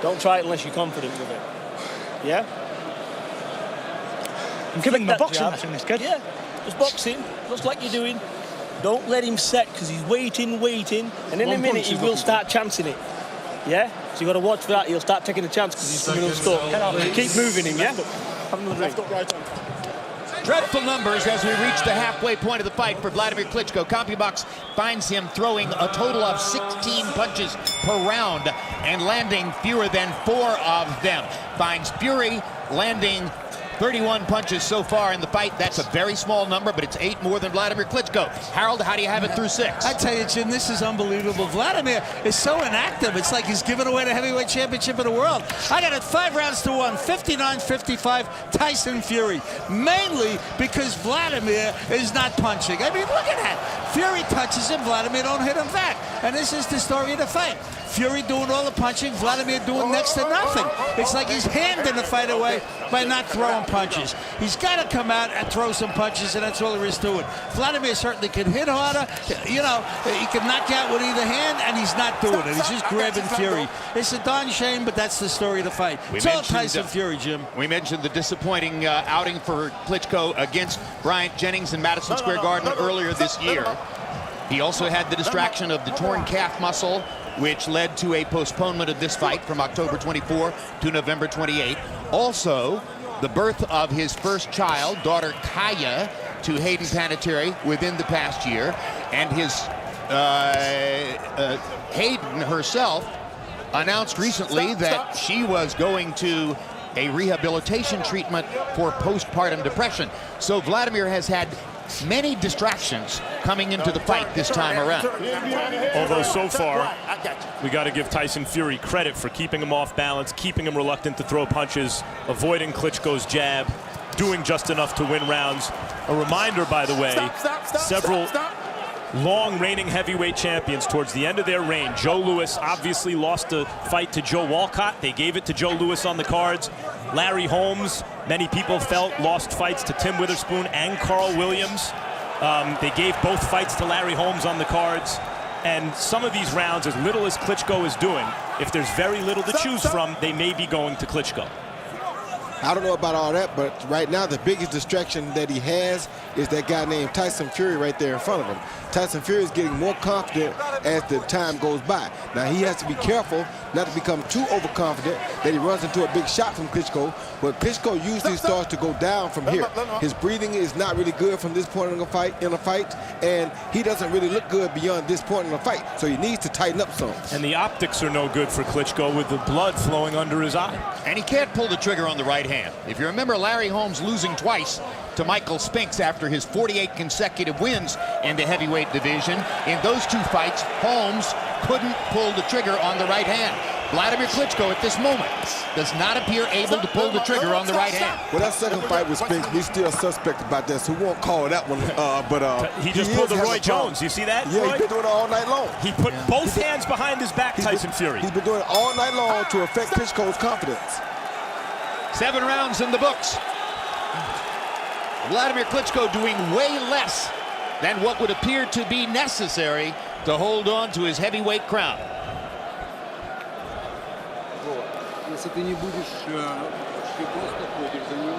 Don't try it unless you're confident with it. Yeah? I'm giving my boxing lesson, this good. Yeah, just boxing, just like you're doing. Don't let him set, because he's waiting, and in a minute he will start chancing it. Yeah? So you got to watch for that. He'll start taking a chance because he's coming unstuck. Keep moving him, yeah? Left up, right up. Dreadful numbers as we reach the halfway point of the fight for Wladimir Klitschko. CompuBox finds him throwing a total of 16 punches per round and landing fewer than 4 of them. Finds Fury landing 31 punches so far in the fight. That's a very small number, but it's 8 more than Wladimir Klitschko. Harold, how do you have it through 6? I tell you, Jim, this is unbelievable. Wladimir is so inactive. It's like he's giving away the heavyweight championship of the world. I got it 5 rounds to 1, 59-55, Tyson Fury. Mainly because Wladimir is not punching. I mean, look at that. Fury touches him, Wladimir don't hit him back. And this is the story of the fight. Fury doing all the punching, Wladimir doing next to nothing. It's like he's handing the fight away by not throwing punches. He's got to come out and throw some punches, and that's all there is to it. Wladimir certainly can hit harder. You know, he can knock out with either hand, and he's not doing it. He's just grabbing Fury. It's a darn shame, but that's the story of the fight. It's all Tyson Fury, Jim. We mentioned the disappointing outing for Klitschko against Bryant Jennings in Madison Square Garden earlier this year. He also had the distraction of the torn calf muscle, which led to a postponement of this fight from October 24 to November 28. Also, the birth of his first child, daughter Kaya, to Hayden Panettiere within the past year, and his Hayden herself announced recently that she was going to a rehabilitation treatment for postpartum depression. So Wladimir has had many distractions coming into the fight this time around. Although so far, we got to give Tyson Fury credit for keeping him off balance, keeping him reluctant to throw punches, avoiding Klitschko's jab, doing just enough to win rounds. A reminder, by the way, several long reigning heavyweight champions towards the end of their reign. Joe Louis obviously lost a fight to Joe Walcott. They gave it to Joe Louis on the cards. Larry Holmes, many people felt, lost fights to Tim Witherspoon and Carl Williams. They gave both fights to Larry Holmes on the cards. And some of these rounds, as little as Klitschko is doing, if there's very little to choose from, they may be going to Klitschko. I don't know about all that, but right now the biggest distraction that he has is that guy named Tyson Fury right there in front of him. Tyson Fury is getting more confident as the time goes by. Now he has to be careful not to become too overconfident that he runs into a big shot from Klitschko, but Klitschko usually starts to go down from here. His breathing is not really good from this point in a fight, and he doesn't really look good beyond this point in the fight, so he needs to tighten up some. And the optics are no good for Klitschko with the blood flowing under his eye. And he can't pull the trigger on the right hand. If you remember Larry Holmes losing twice to Michael Spinks after his 48 consecutive wins in the heavyweight division, in those two fights, Holmes couldn't pull the trigger on the right hand. Wladimir Klitschko at this moment does not appear able to pull the trigger on the right hand. Well, that second fight with Spinks, we still suspect about that, so we won't call that one. He just pulled the Roy Jones. You see that? Yeah, he's been doing it all night long. He put both hands behind his back, Tyson Fury. He's been doing it all night long to affect Klitschko's confidence. 7 rounds in the books. Wladimir Klitschko doing way less than what would appear to be necessary to hold on to his heavyweight crown. Если ты не будешь, ты просто ходишь за ним.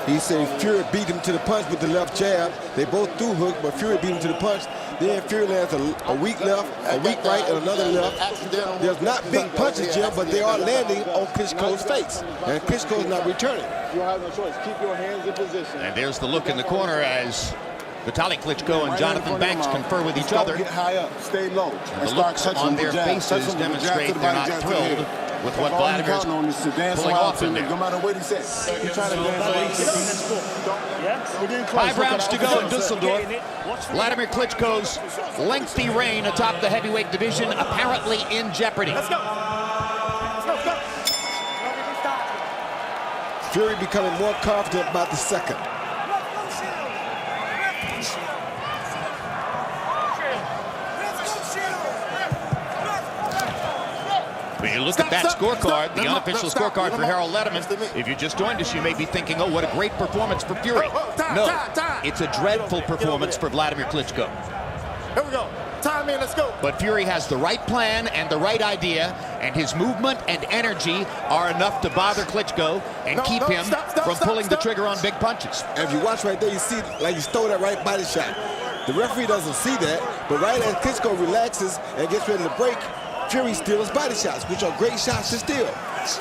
He said Fury beat him to the punch with the left jab. They both threw hook, but Fury beat him to the punch. Then Fury lands a weak left, a weak right, and another left. There's not big punches, Jim, but they are landing on Klitschko's face. And Klitschko's not returning. You have no choice. Keep your hands in position. And there's the look in the corner as Vitaly Klitschko and Jonathan Banks confer with each other. Get high up, stay low. And the looks on their faces demonstrate they're not thrilled with what Wladimir is pulling off in there. No matter what he says. You're trying to dance. 5 rounds to go in Dusseldorf. Wladimir Klitschko's lengthy reign atop the heavyweight division apparently in jeopardy. Let's go. Let's go. Fury becoming more confident about the second. When you look at that scorecard, the unofficial scorecard for Harold Lederman, if you just joined us, you may be thinking, oh, what a great performance for Fury. No, it's a dreadful performance for Wladimir Klitschko. Here we go. Time in, let's go. But Fury has the right plan and the right idea, and his movement and energy are enough to bother Klitschko and keep him from pulling the trigger on big punches. And if you watch right there, you see like he stole that right body shot. The referee doesn't see that, but right as Klitschko relaxes and gets ready to break, Fury steals body shots, which are great shots to steal.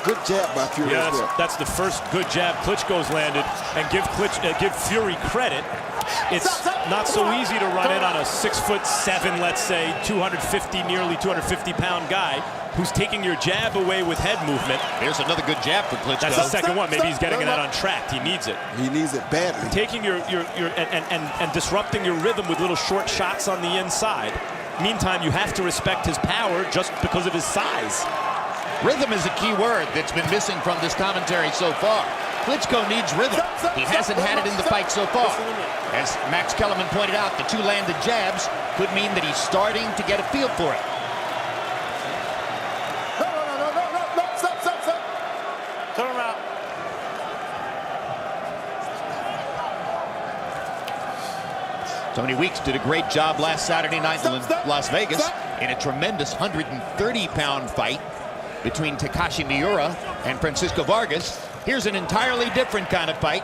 Good jab by Fury. Yeah, that's the first good jab Klitschko's landed. And give Fury credit. It's not so easy to run in on a 6'7", let's say, nearly 250-pound guy who's taking your jab away with head movement. There's another good jab for Klitschko. That's the second one. Maybe he's getting it out on track. He needs it. He needs it badly. Taking and disrupting your rhythm with little short shots on the inside. Meantime, you have to respect his power just because of his size. Rhythm is a key word that's been missing from this commentary so far. Klitschko needs rhythm. He hasn't had it in the fight so far. As Max Kellerman pointed out, the 2 landed jabs could mean that he's starting to get a feel for it. No, stop. Turn around. Tony Weeks did a great job last Saturday night in Las Vegas in a tremendous 130-pound fight between Takashi Miura and Francisco Vargas. Here's an entirely different kind of fight.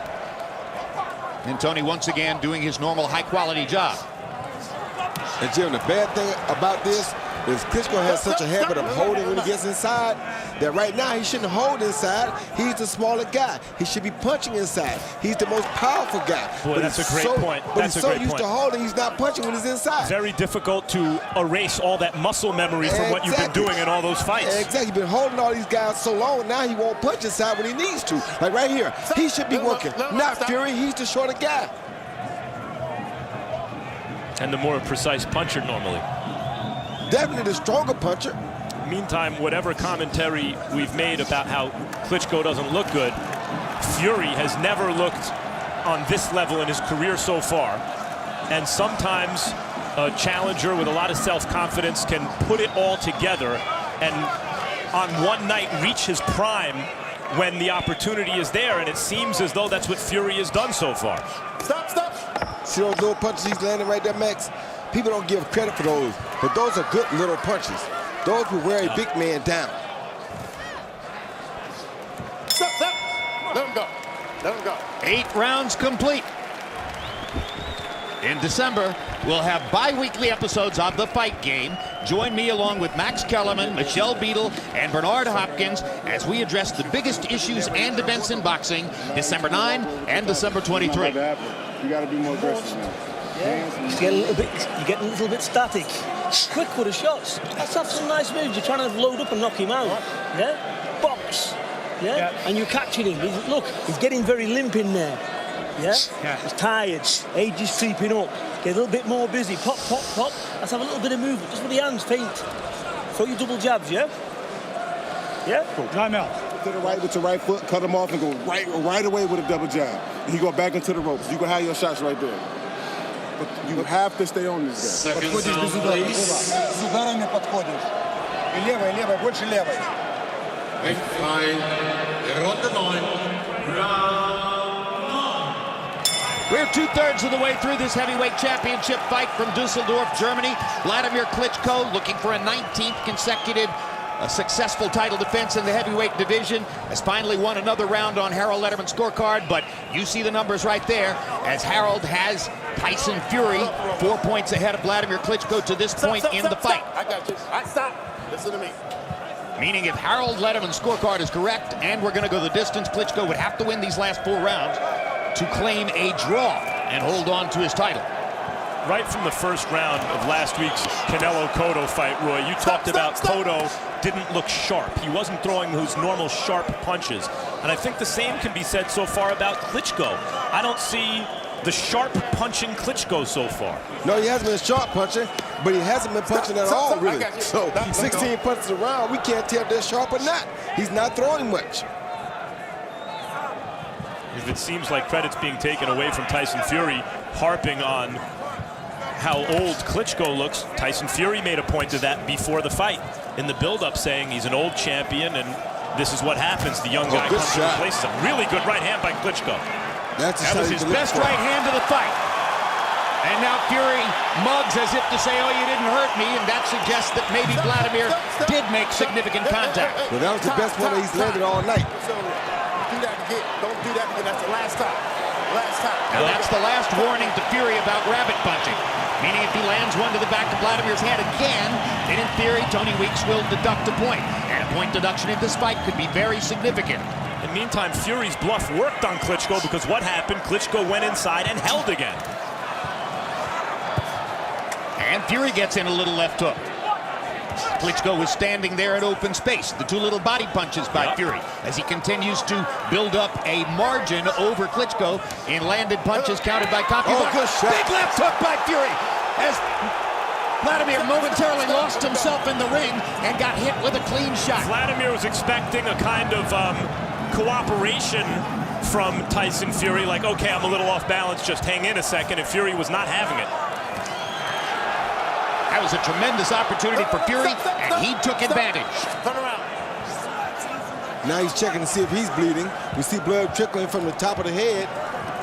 And Tony once again doing his normal high-quality job. And Jim, the bad thing about this is Klitschko has such a habit of holding when he gets inside that right now he shouldn't hold inside. He's the smaller guy. He should be punching inside. He's the most powerful guy. Boy, that's a great point. But he's so used to holding, he's not punching when he's inside. Very difficult to erase all that muscle memory from what you've been doing in all those fights. Exactly. He's been holding all these guys so long, now he won't punch inside when he needs to. Like right here, he should be working. Not Fury, he's the shorter guy. And the more precise puncher normally. Definitely the stronger puncher. Meantime, whatever commentary we've made about how Klitschko doesn't look good, Fury has never looked on this level in his career so far. And sometimes a challenger with a lot of self-confidence can put it all together and on one night reach his prime when the opportunity is there, and it seems as though that's what Fury has done so far. Stop, stop. See those little punches he's landing right there, Max? People don't give credit for those, but those are good little punches. Those will wear a big man down. Stop, stop. Let him go. Let him go. 8 rounds complete. In December, we'll have bi-weekly episodes of The Fight Game. Join me along with Max Kellerman, Michelle Beadle, and Bernard Hopkins as we address the biggest issues and events in boxing December 9 and December 23. You got to be more aggressive now. Yeah, you get a little bit static. Quick with the shots. Let's have some nice moves. You're trying to load up and knock him out. Yeah? Box. Yeah? And you're catching him. Look, he's getting very limp in there. Yeah? He's tired. Age is creeping up. Get a little bit more busy. Pop, pop, pop. Let's have a little bit of movement. Just with the hands, feint. Throw your double jabs, yeah? Yeah? Cool. Time out. To the right with your right foot, cut him off and go right away with a double jab. And you go back into the ropes. You can have your shots right there. But you have to stay on this guy. Seconds out, please. С ударами подходишь. И левой, левой, больше левой. And fine. They're on the line. We're 2/3 of the way through this heavyweight championship fight from Dusseldorf, Germany. Wladimir Klitschko looking for a 19th consecutive successful title defense in the heavyweight division, has finally won another round on Harold Lederman's scorecard, but you see the numbers right there as Harold has Tyson Fury 4 points ahead of Wladimir Klitschko to this point in the fight. I got you. All right, stop. Listen to me. Meaning if Harold Lederman's scorecard is correct and we're going to go the distance, Klitschko would have to win these last 4 rounds to claim a draw and hold on to his title. Right from the first round of last week's Canelo-Cotto fight, Roy, you talked about Cotto didn't look sharp. He wasn't throwing those normal sharp punches. And I think the same can be said so far about Klitschko. I don't see the sharp punching Klitschko so far. No, he hasn't been a sharp puncher, but he hasn't been punching at all, really. So 16 punches around, we can't tell if they're sharp or not. He's not throwing much. If it seems like credit's being taken away from Tyson Fury, harping on how old Klitschko looks, Tyson Fury made a point of that before the fight in the build-up, saying he's an old champion and this is what happens. The young guy comes to replace him. Really good right hand by Klitschko. That was his best right hand of the fight. And now Fury mugs as if to say, oh, you didn't hurt me, and that suggests that maybe Wladimir did make significant contact. Well, that was the best one that he's landed all night. Do that again. Don't do that again. That's the last time. Last time. And that's the last warning to Fury about rabbit punching. Meaning if he lands one to the back of Wladimir's head again, then in theory, Tony Weeks will deduct a point. And a point deduction in this fight could be very significant. In the meantime, Fury's bluff worked on Klitschko because what happened? Klitschko went inside and held again. And Fury gets in a little left hook. Klitschko was standing there in open space. The 2 little body punches by Fury as he continues to build up a margin over Klitschko in landed punches counted by Copy. Big left hook by Fury as Wladimir momentarily lost himself in the ring and got hit with a clean shot. Wladimir was expecting a kind of cooperation from Tyson Fury, like, okay, I'm a little off balance, just hang in a second, and Fury was not having it. That was a tremendous opportunity for Fury, and he took advantage. Turn around. Now he's checking to see if he's bleeding. We see blood trickling from the top of the head.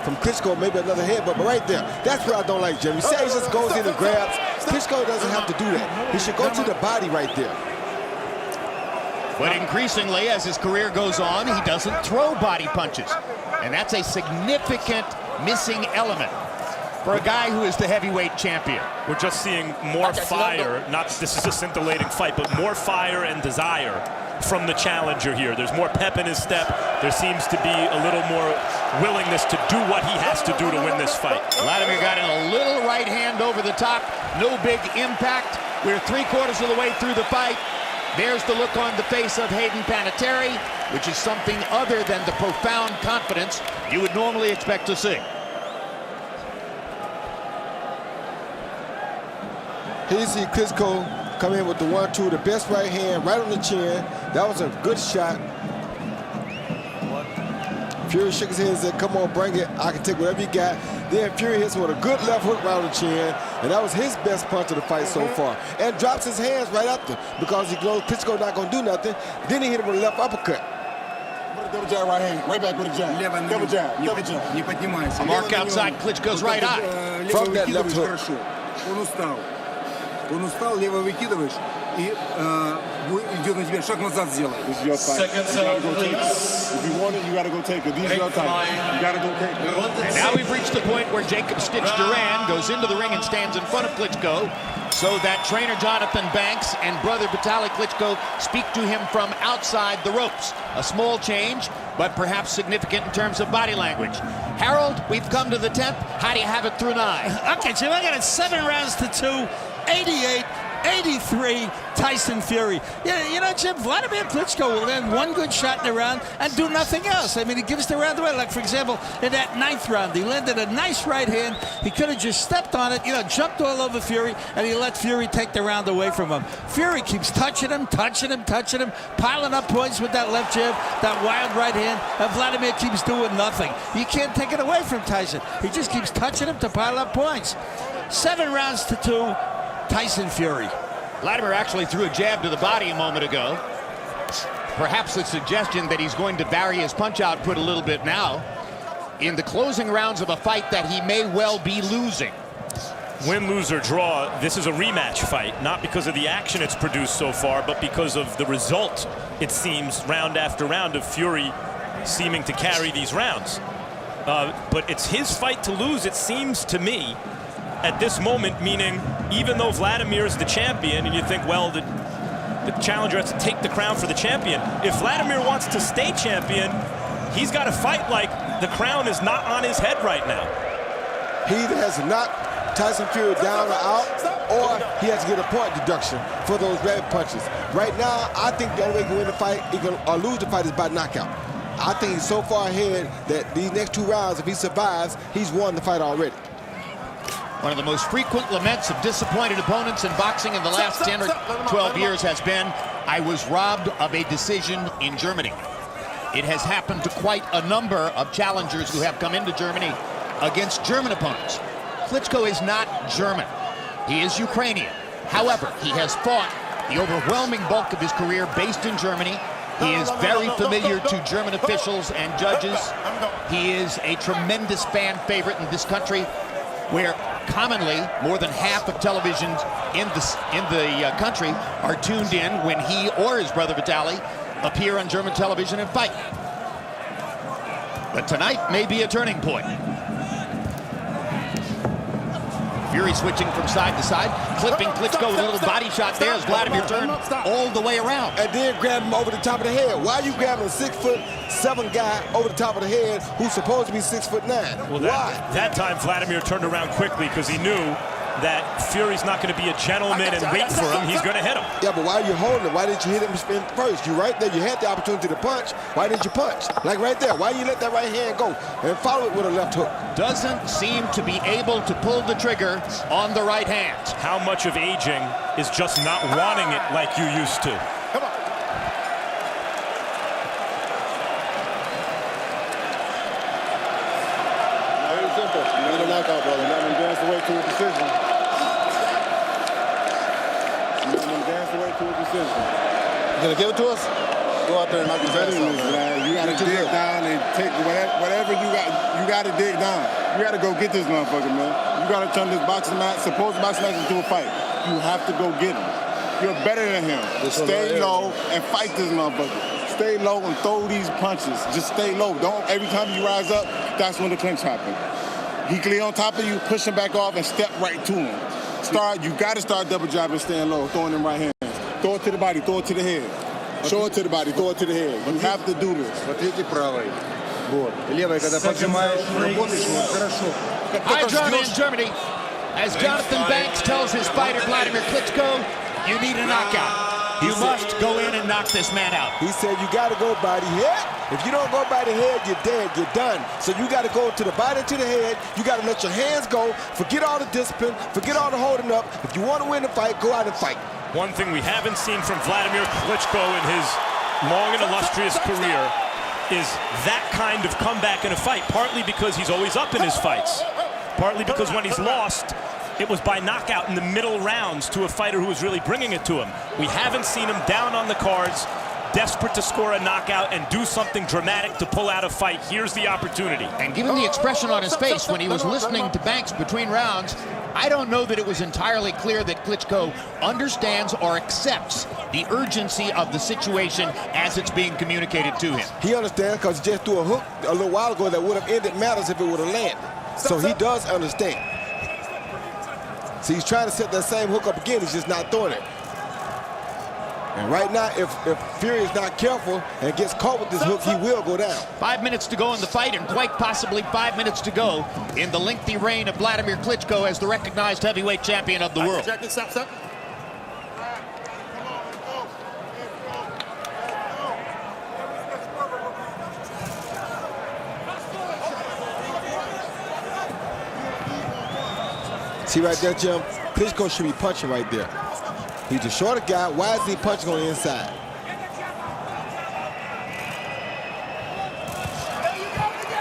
From Klitschko, maybe another head, but right there. That's what I don't like, Jim. You say he just goes in and grabs. Klitschko doesn't have to do that. He should go to the body right there. But increasingly, as his career goes on, he doesn't throw body punches. And that's a significant missing element. for a guy who is the heavyweight champion. We're just seeing more fire, not this is a scintillating fight, but more fire and desire from the challenger here. There's more pep in his step. There seems to be a little more willingness to do what he has to do to win this fight. Wladimir got in a little right hand over the top. No big impact. We're 3/4 of the way through the fight. There's the look on the face of Hayden Panettiere, which is something other than the profound confidence you would normally expect to see. Here you see Klitschko come in with the 1-2, the best right hand, right on the chin. That was a good shot. Fury shook his head and said, come on, bring it. I can take whatever you got. Then Fury hits with a good left hook right on the chin, and that was his best punch of the fight so far. And drops his hands right after because he knows Klitschko not going to do nothing. Then he hit him with a left uppercut. Double jab right hand, right back with a jab. Double jab, double jab. A mark outside Klitschko's right eye. From that left hook. Он устал, лево выкидываешь, и идет на тебя, шаг назад сделай. This is your fight. If you want it, you gotta go take it. These are your time. You gotta go take it. And now we've reached the point where Jacob Stitch Duran goes into the ring and stands in front of Klitschko so that trainer Jonathan Banks and brother Vitaly Klitschko speak to him from outside the ropes. A small change, but perhaps significant in terms of body language. Harold, we've come to the 10th. How do you have it through 9? Okay, Jim, I got it 7 rounds to 2. 88-83, Tyson Fury. Yeah, you know, Jim, Wladimir Klitschko will land one good shot in the round and do nothing else. I mean, he gives the round away. Like, for example, in that 9th round, he landed a nice right hand. He could have just stepped on it, you know, jumped all over Fury, and he let Fury take the round away from him. Fury keeps touching him, piling up points with that left jab, that wild right hand, and Wladimir keeps doing nothing. You can't take it away from Tyson. He just keeps touching him to pile up points. 7 rounds to 2. Tyson Fury. Wladimir actually threw a jab to the body a moment ago. Perhaps a suggestion that he's going to vary his punch output a little bit now in the closing rounds of a fight that he may well be losing. Win, lose, or draw, this is a rematch fight, not because of the action it's produced so far, but because of the result, it seems, round after round of Fury seeming to carry these rounds. But it's his fight to lose, it seems to me, at this moment, meaning even though Wladimir is the champion, and you think, well, the challenger has to take the crown for the champion. If Wladimir wants to stay champion, he's got to fight like the crown is not on his head right now. He either has to knock Tyson Fury down or out, or he has to get a point deduction for those rabbit punches. Right now, I think the only way he can win the fight, or lose the fight, is by knockout. I think he's so far ahead that these next 2 rounds, if he survives, he's won the fight already. One of the most frequent laments of disappointed opponents in boxing in the last 10 or 12 years has been, I was robbed of a decision in Germany. It has happened to quite a number of challengers who have come into Germany against German opponents. Klitschko is not German. He is Ukrainian. However, he has fought the overwhelming bulk of his career based in Germany. He is very familiar to German officials and judges. He is a tremendous fan favorite in this country, where commonly more than half of televisions in the country are tuned in when he or his brother Vitaly appear on German television and fight. But tonight may be a turning point. Fury switching from side to side, clipping Klitschko with a little body shot there as Wladimir turned all the way around. And then grab him over the top of the head. Why are you grabbing a 6'7" guy over the top of the head who's supposed to be 6'9"? Well, why? That time Wladimir turned around quickly because he knew that Fury's not going to be a gentleman and wait for him. He's going to hit him. Yeah, but why are you holding him? Why didn't you hit him first? You right there. You had the opportunity to punch. Why didn't you punch? Like right there. Why you let that right hand go and follow it with a left hook? Doesn't seem to be able to pull the trigger on the right hand. How much of aging is just not wanting it like you used to? Come on. Very simple. Not a knockout, brother. Not an advance away to a decision. You gonna give it to us? Go out there and knock his ass out, man. You gotta dig down and take whatever you got. You gotta dig down. You gotta go get this motherfucker, man. You gotta turn this boxing match, supposed boxing match, into a fight. You have to go get him. You're better than him. Just stay low and fight this motherfucker. Stay low and throw these punches. Just stay low. Don't every time you rise up, that's when the clinch happens. He lay on top of you, push him back off, and step right to him. You got to start double jabbing, staying low, throwing them right hands. Throw it to the body, throw it to the head. Show it to the body, throw it to the head. You have to do this. High drum in Germany as Jonathan Banks tells his fighter Wladimir Klitschko, you need a knockout. You must go in and knock this man out. He said you got to go by the head. If you don't go by the head, you're dead, you're done. So you got to go to the body, to the head. You got to let your hands go. Forget all the discipline. Forget all the holding up. If you want to win the fight, go out and fight. One thing we haven't seen from Wladimir Klitschko in his long and illustrious career is that kind of comeback in a fight, partly because he's always up in his fights, partly because when he's lost, it was by knockout in the middle rounds to a fighter who was really bringing it to him. We haven't seen him down on the cards, desperate to score a knockout and do something dramatic to pull out a fight. Here's the opportunity. And given the expression on his face when he was listening to Banks between rounds, I don't know that it was entirely clear that Klitschko understands or accepts the urgency of the situation as it's being communicated to him. He understands because he just threw a hook a little while ago that would have ended matters if it would have landed. So he does understand. So he's trying to set that same hook up again, he's just not throwing it. And right now, if Fury is not careful and gets caught with this hook, he will go down. 5 minutes to go in the fight, and quite possibly 5 minutes to go in the lengthy reign of Wladimir Klitschko as the recognized heavyweight champion of the world. Stop. See right there, Jim? Klitschko should be punching right there. He's a shorter guy. Why is he punching on the inside?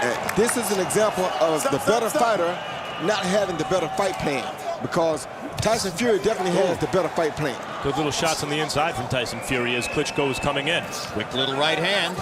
And this is an example of the better fighter not having the better fight plan, because Tyson Fury definitely has the better fight plan. Good little shots on the inside from Tyson Fury as Klitschko is coming in. Quick little right hand.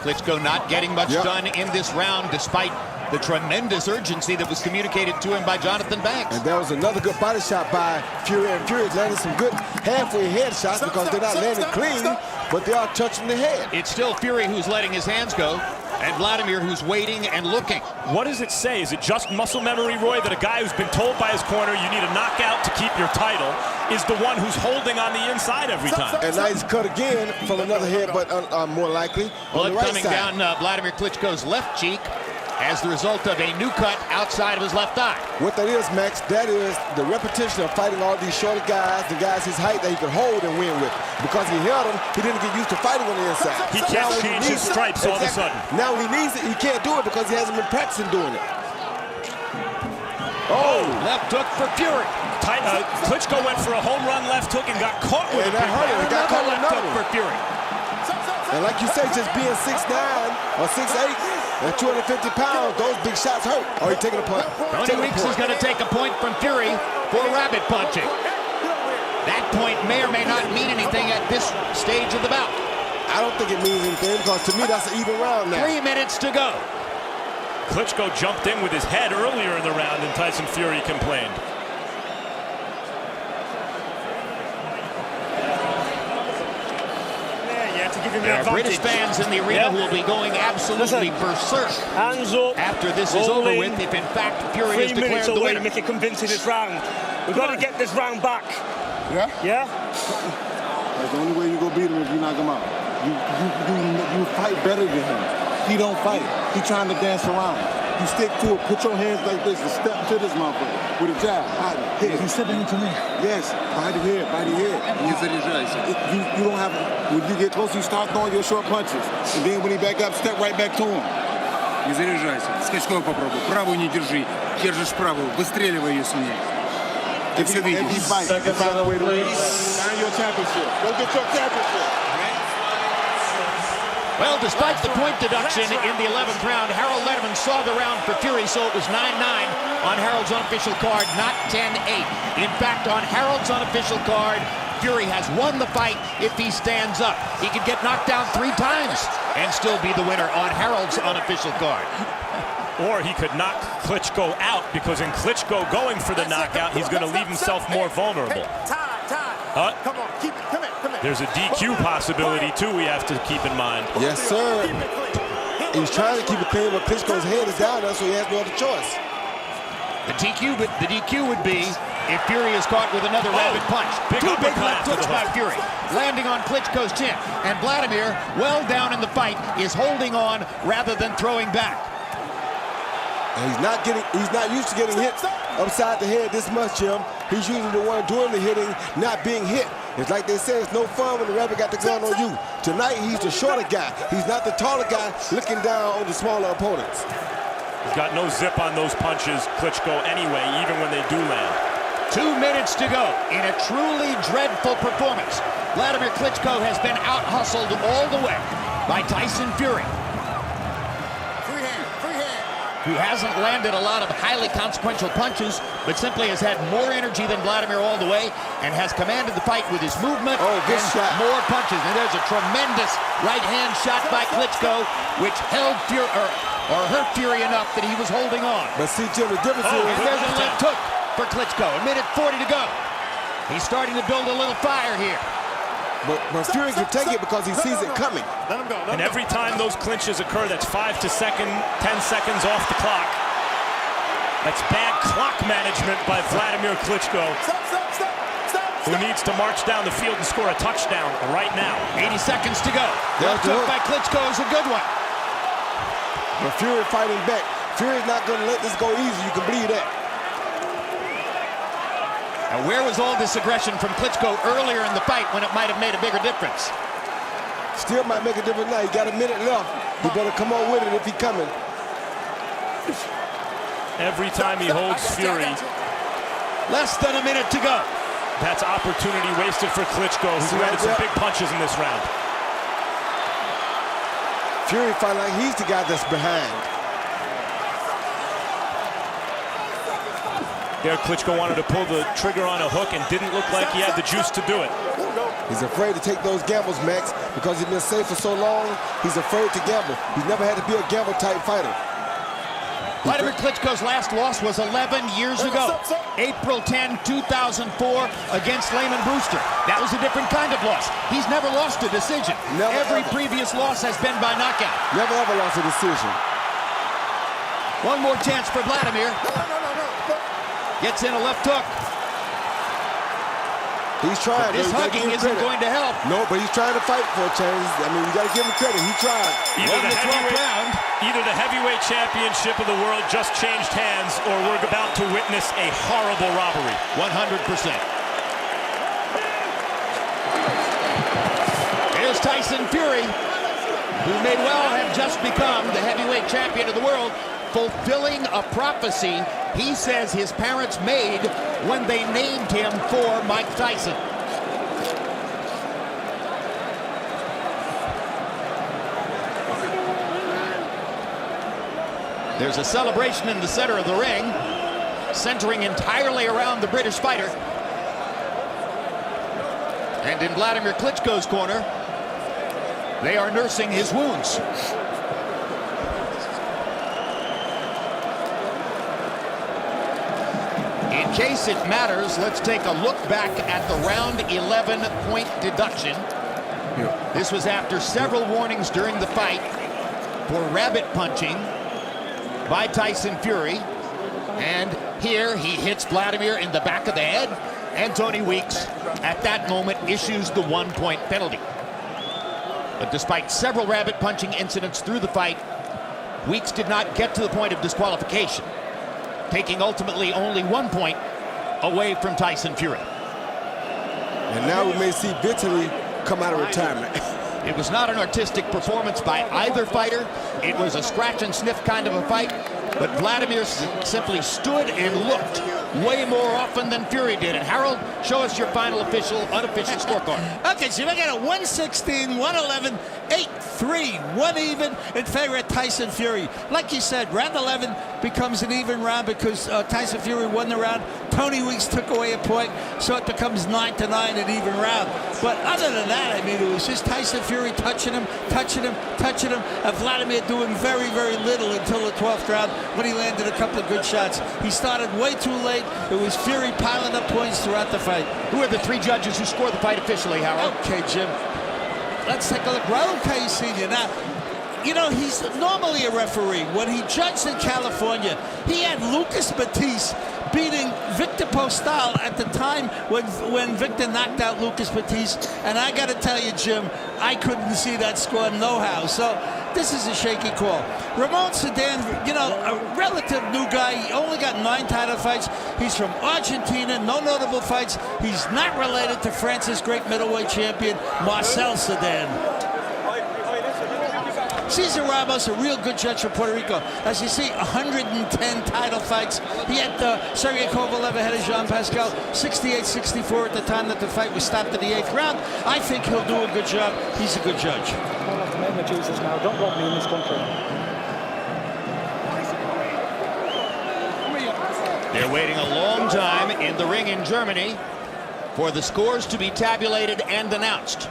Klitschko not getting much done in this round despite the tremendous urgency that was communicated to him by Jonathan Banks. And there was another good body shot by Fury, and Fury's landing some good halfway head shots because they're not landing clean, but they are touching the head. It's still Fury who's letting his hands go, and Wladimir who's waiting and looking. What does it say? Is it just muscle memory, Roy, that a guy who's been told by his corner you need a knockout to keep your title is the one who's holding on the inside every time? And nice cut again from another head, but more likely on the right coming side. down Wladimir Klitschko's left cheek as the result of a new cut outside of his left eye. What that is, Max, that is the repetition of fighting all these shorter guys, the guys his height that he could hold and win with. Because he held him, he didn't get used to fighting on the inside. He can't change his stripes all of a sudden. Now when he needs it, he can't do it because he hasn't been practicing doing it. Oh, left hook for Fury. Klitschko went for a home run left hook and got caught with and it. Got caught with left hook for Fury. And like you say, just being 6'9" or 6'8", at 250 pounds, those big shots hurt. Oh, he's taking a point. Tony Weeks is going to take a point from Fury for rabbit punching. That point may or may not mean anything at this stage of the bout. I don't think it means anything because to me that's an even round now. 3 minutes to go. Klitschko jumped in with his head earlier in the round and Tyson Fury complained. There are British fans in the arena who will be going absolutely berserk after this is over with, if in fact Fury is declared the winner. Make it convincing this round. We've got to get this round back. Yeah? Yeah? That's the only way you go beat him if you knock him out. You fight better than him. He don't fight. He trying to dance around. You stick to it, put your hands like this and step to this motherfucker with a jab. Hit. He's stepping into me. Yes, by the head. You don't have, when you get close, you start throwing your short punches. And then when he back up, step right back to him. Не заряжайся. Скачком попробуй. Правую не держи. Держишь правую. Выстреливай ее с ней. Ты все видишь. If he fight, find a way to win. Find your championship. Go get your championship. Well, despite the point deduction in the 11th round, Harold Lederman saw the round for Fury, so it was 9-9 on Harold's unofficial card, not 10-8. In fact, on Harold's unofficial card, Fury has won the fight if he stands up. He could get knocked down 3 times and still be the winner on Harold's unofficial card. Or he could knock Klitschko out, because in Klitschko going for the knockout, he's going to leave himself more vulnerable. Come on, keep it. Come here. There's a DQ possibility, too, we have to keep in mind. Yes, sir. He was trying to keep it clean, but Klitschko's head is down there, so he has no other choice. The DQ would be if Fury is caught with another rapid punch. Two big left hooks by Fury, landing on Klitschko's chin. And Wladimir, well down in the fight, is holding on rather than throwing back. And he's not used to getting hit upside the head this much, Jim. He's usually the one doing the hitting, not being hit. It's like they say, it's no fun when the rabbit got the gun on you. Tonight, he's the shorter guy. He's not the taller guy looking down on the smaller opponents. He's got no zip on those punches, Klitschko, anyway, even when they do land. 2 minutes to go in a truly dreadful performance. Wladimir Klitschko has been out-hustled all the way by Tyson Fury, who hasn't landed a lot of highly consequential punches, but simply has had more energy than Wladimir all the way and has commanded the fight with his movement and more punches. And there's a tremendous right-hand shot by Klitschko, which held Fury, or hurt Fury enough that he was holding on. But see, Jim, the difference is... And there's a left hook for Klitschko. A minute 40 to go. He's starting to build a little fire here. But Fury can take it because he sees it coming. And every time those clinches occur, that's 10 seconds off the clock. That's bad clock management by Wladimir Klitschko, who needs to march down the field and score a touchdown right now. 80 seconds to go. Left hook by Klitschko is a good one. But Fury fighting back. Fury's not going to let this go easy. You can believe that. Now, where was all this aggression from Klitschko earlier in the fight when it might have made a bigger difference? Still might make a difference now. He got a minute left. He better come on with it if he's coming. Every time he holds Fury. Less than a minute to go. That's opportunity wasted for Klitschko, who landed some big punches in this round. Fury fight like he's the guy that's behind. There, Klitschko wanted to pull the trigger on a hook and didn't look like he had the juice to do it. He's afraid to take those gambles, Max, because he's been safe for so long. He's afraid to gamble. He's never had to be a gamble-type fighter. Wladimir Klitschko's last loss was 11 years ago. April 10, 2004 against Lehman Brewster. That was a different kind of loss. He's never lost a decision. Every previous loss has been by knockout. Never ever lost a decision. One more chance for Wladimir. Gets in a left hook. He's trying. This hugging isn't going to help. No, but he's trying to fight for a chance. I mean, you got to give him credit. He tried. Either the heavyweight championship of the world just changed hands, or we're about to witness a horrible robbery. 100%. Here's Tyson Fury, who may well have just become the heavyweight champion of the world, fulfilling a prophecy he says his parents made when they named him for Mike Tyson. There's a celebration in the center of the ring, centering entirely around the British fighter. And in Wladimir Klitschko's corner, they are nursing his wounds. In case it matters, let's take a look back at the round 11 point deduction. This was after several warnings during the fight for rabbit punching by Tyson Fury. And here he hits Wladimir in the back of the head, and Tony Weeks at that moment issues the 1 point penalty. But despite several rabbit punching incidents through the fight, Weeks did not get to the point of disqualification, taking ultimately only 1 point away from Tyson Fury. And now we may see victory come out of retirement. It was not an artistic performance by either fighter. It was a scratch and sniff kind of a fight, but Wladimir simply stood and looked way more often than Fury did. And Harold, show us your final unofficial scorecard. Okay, so we got a 116, 111, 8-3, 1 even in favor of Tyson Fury. Like you said, round 11 becomes an even round because Tyson Fury won the round. Tony Weeks took away a point, so it becomes 9-9, an even round. But other than that, I mean, it was just Tyson Fury touching him, and Wladimir doing very, very little until the 12th round when he landed a couple of good shots. He started way too late. It was Fury piling up points throughout the fight. Who are the three judges who scored the fight officially, Harold? Okay, Jim. Let's take a look. Raul K. Sr. Now, you know, he's normally a referee. When he judged in California, he had Lucas Batiste beating Victor Postal at the time when Victor knocked out Lucas Batiste. And I got to tell you, Jim, I couldn't see that score no how. So this is a shaky call. Ramon Sedan, you know, a relative new guy. He only got 9 title fights. He's from Argentina, no notable fights. He's not related to France's great middleweight champion, Marcel Sedan. Cesar Ramos, a real good judge from Puerto Rico. As you see, 110 title fights. He had Sergey Kovalev ahead of Jean Pascal, 68-64 at the time that the fight was stopped in the 8th round. I think he'll do a good job. He's a good judge. I'll have to make my Jesus now. Don't rob me in this country. They're waiting a long time in the ring in Germany for the scores to be tabulated and announced.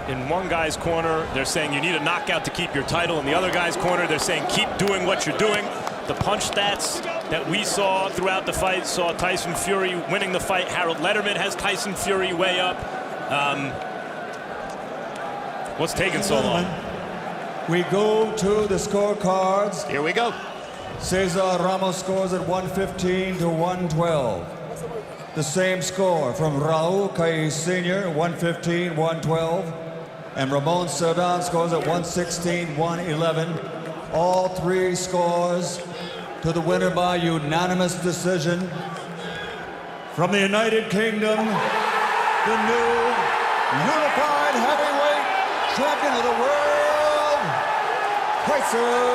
In one guy's corner, they're saying you need a knockout to keep your title. In the other guy's corner, they're saying keep doing what you're doing. The punch stats that we saw throughout the fight saw Tyson Fury winning the fight. Harold Lederman has Tyson Fury way up. What's taking so long? We go to the scorecards. Here we go. Cesar Ramos scores at 115 to 112. The same score from Raul Caiz Sr., 115-112. And Ramon Sedan scores at 116-111. All 3 scores to the winner by unanimous decision. From the United Kingdom, the new unified heavyweight champion of the world, Tyson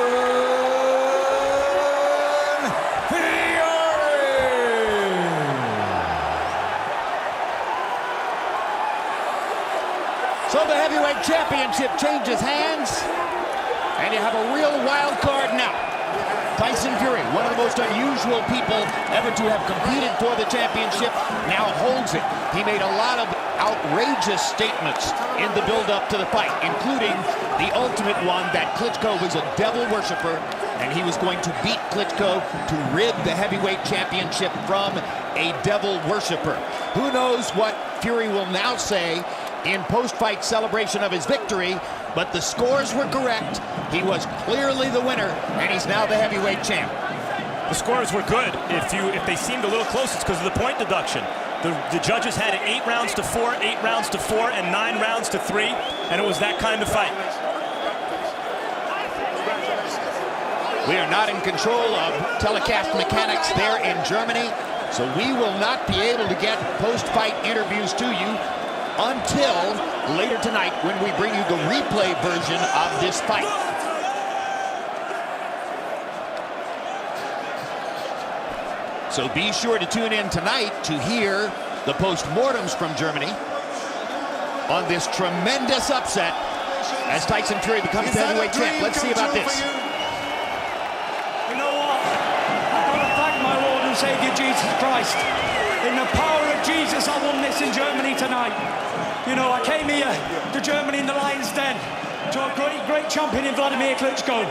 So the heavyweight championship changes hands, and you have a real wild card now. Tyson Fury, one of the most unusual people ever to have competed for the championship, now holds it. He made a lot of outrageous statements in the build-up to the fight, including the ultimate one that Klitschko was a devil worshiper, and he was going to beat Klitschko to rid the heavyweight championship from a devil worshiper. Who knows what Fury will now say in post-fight celebration of his victory, but the scores were correct. He was clearly the winner, and he's now the heavyweight champ. The scores were good. If they seemed a little close, it's because of the point deduction. The judges had it 8 rounds to 4, 8 rounds to 4, and 9 rounds to 3, and it was that kind of fight. We are not in control of telecast mechanics there in Germany, so we will not be able to get post-fight interviews to you until later tonight when we bring you the replay version of this fight. So be sure to tune in tonight to hear the post-mortems from Germany on this tremendous upset as Tyson Fury becomes the heavyweight champ. Let's see about this. You know what? I've got to thank my Lord and Savior Jesus Christ. In the power of Jesus, I won this in Germany tonight. You know, I came here to Germany in the Lion's Den to a great champion in Wladimir Klitschko.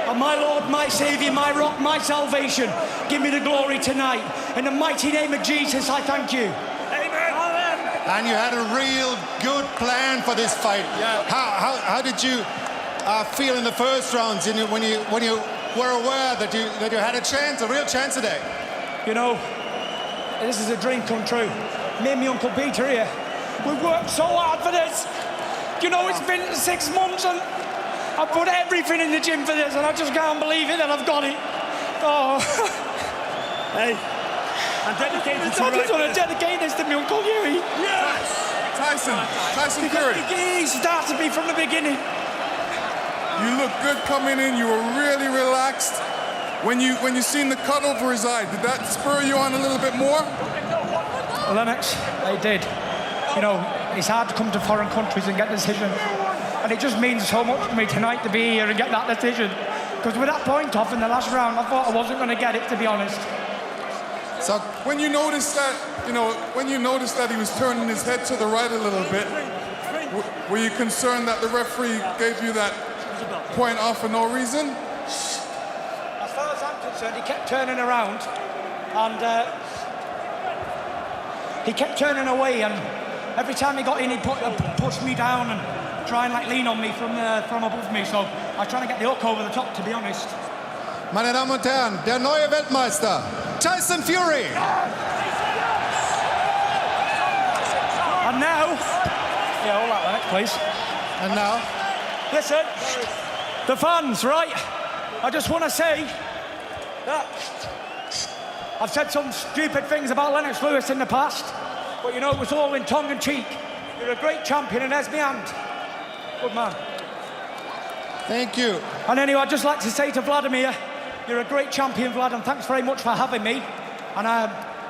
And my Lord, my Savior, my rock, my salvation, give me the glory tonight. In the mighty name of Jesus, I thank you. Amen. And you had a real good plan for this fight. Yeah. How did you feel in the first rounds when you were aware that you had a chance, a real chance today? You know, this is a dream come true. Me and my Uncle Peter here, we've worked so hard for this. You know, it's been 6 months and I've put everything in the gym for this and I just can't believe it that I've got it. Oh. Hey, I'm dedicated to I just want to dedicate this to my Uncle Huey. Yes! Tyson Fury. He started me from the beginning. You look good coming in. You were really relaxed. When you seen the cut over his eye, did that spur you on a little bit more? Well, Lennox, it did. You know, it's hard to come to foreign countries and get a decision. And it just means so much to me tonight to be here and get that decision. Because with that point off in the last round, I thought I wasn't going to get it, to be honest. So when you noticed that, he was turning his head to the right a little bit, were you concerned that the referee gave you that point off for no reason? As far as I'm concerned, he kept turning around and he kept turning away, and every time he got in, he pushed me down and try and like lean on me from above me. So I was trying to get the hook over the top, to be honest. Meine Damen und Herren, der neue Weltmeister, Tyson Fury. And now, yeah, all that next, please. And now, listen, the fans, right? I just want to say that I've said some stupid things about Lennox Lewis in the past, but you know, it was all in tongue and cheek. You're a great champion, and there's my hand. Good man. Thank you. And anyway, I'd just like to say to Wladimir, you're a great champion, Vlad, and thanks very much for having me. And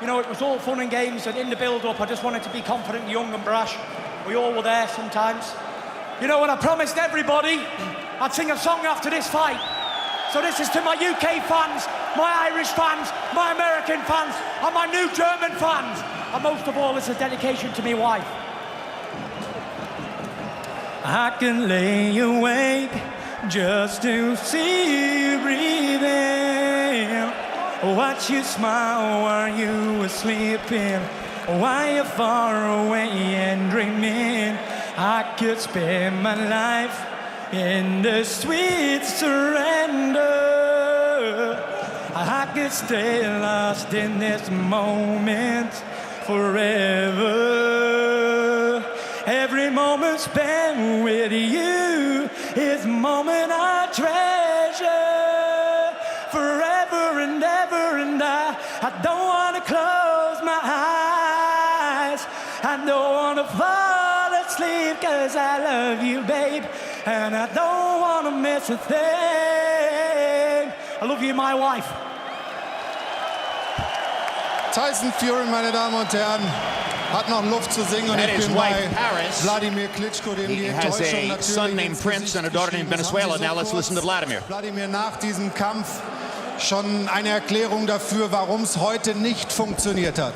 you know, it was all fun and games, and in the build-up, I just wanted to be confident, young and brash. We all were there sometimes. You know, when I promised everybody I'd sing a song after this fight. So this is to my UK fans, my Irish fans, my American fans, and my new German fans. And most of all, it's a dedication to my wife. I can lay awake just to see you breathing. Watch you smile while you were sleeping, while you're far away and dreaming. I could spend my life in the sweet surrender. I could stay lost in this moment forever. Every moment spent with you is a moment I treasure forever and ever. And I don't want to close my eyes. I don't want to fall asleep, 'cause I love you, babe, and I don't want to miss a thing. I love you, my wife. Tyson Fury, meine Damen und Herren, hat noch Luft zu singen, und ich bin bei Wladimir Klitschko, dem die Enttäuschung has a son named Prince and a daughter named Venezuela. Now let's listen to Wladimir. Wladimir, nach diesem Kampf schon eine Erklärung dafür, warum es heute nicht funktioniert hat.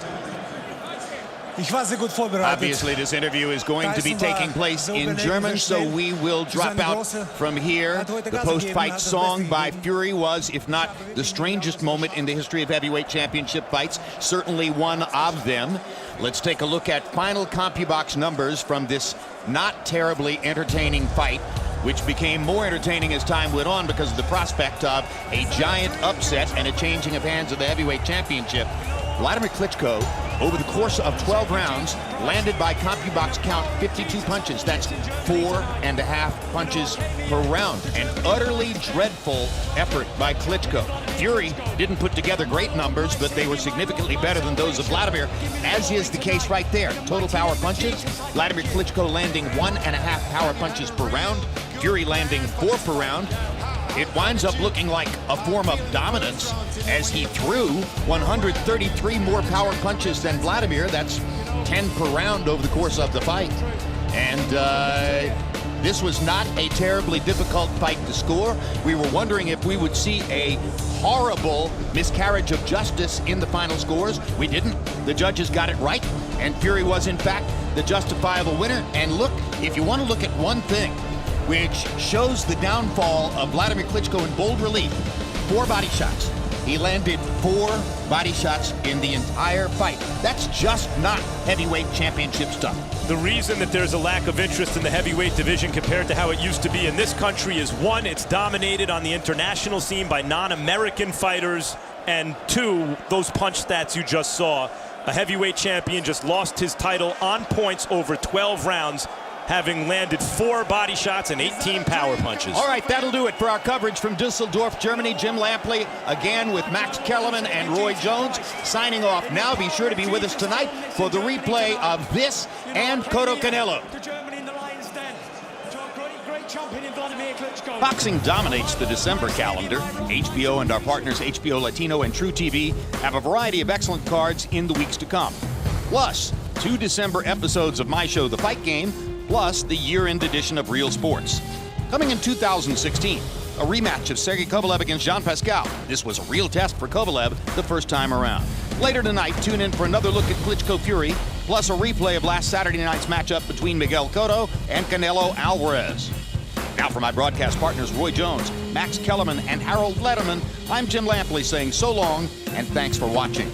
Ich war sehr gut vorbereitet. Obviously, this interview is going to be taking place in German, so we will drop out from here. The post-fight song by Fury was, if not the strangest moment in the history of heavyweight championship fights, certainly one of them. Let's take a look at final CompuBox numbers from this not terribly entertaining fight, which became more entertaining as time went on because of the prospect of a giant upset and a changing of hands of the heavyweight championship. Wladimir Klitschko, over the course of 12 rounds, landed by CompuBox count 52 punches. That's 4.5 punches per round. An utterly dreadful effort by Klitschko. Fury didn't put together great numbers, but they were significantly better than those of Wladimir, as is the case right there. Total power punches, Wladimir Klitschko landing 1.5 power punches per round, Fury landing 4 per round. It winds up looking like a form of dominance as he threw 133 more power punches than Wladimir. That's 10 per round over the course of the fight. And this was not a terribly difficult fight to score. We were wondering if we would see a horrible miscarriage of justice in the final scores. We didn't. The judges got it right, and Fury was, in fact, the justifiable winner. And look, if you want to look at one thing which shows the downfall of Wladimir Klitschko in bold relief, 4 body shots. He landed 4 body shots in the entire fight. That's just not heavyweight championship stuff. The reason that there's a lack of interest in the heavyweight division compared to how it used to be in this country is, 1, it's dominated on the international scene by non-American fighters, and 2, those punch stats you just saw. A heavyweight champion just lost his title on points over 12 rounds, having landed 4 body shots and 18 power punches. All right, that'll do it for our coverage from Dusseldorf, Germany. Jim Lampley, again with Max Kellerman and Roy Jones, signing off now. Be sure to be with us tonight for the replay of this and Cotto Canelo. Boxing dominates the December calendar. HBO and our partners HBO Latino and True TV have a variety of excellent cards in the weeks to come. Plus, 2 December episodes of my show, The Fight Game, plus the year-end edition of Real Sports. Coming in 2016, a rematch of Sergey Kovalev against Jean Pascal. This was a real test for Kovalev the first time around. Later tonight, tune in for another look at Klitschko Fury, plus a replay of last Saturday night's matchup between Miguel Cotto and Canelo Alvarez. Now for my broadcast partners Roy Jones, Max Kellerman, and Harold Lederman, I'm Jim Lampley saying so long and thanks for watching.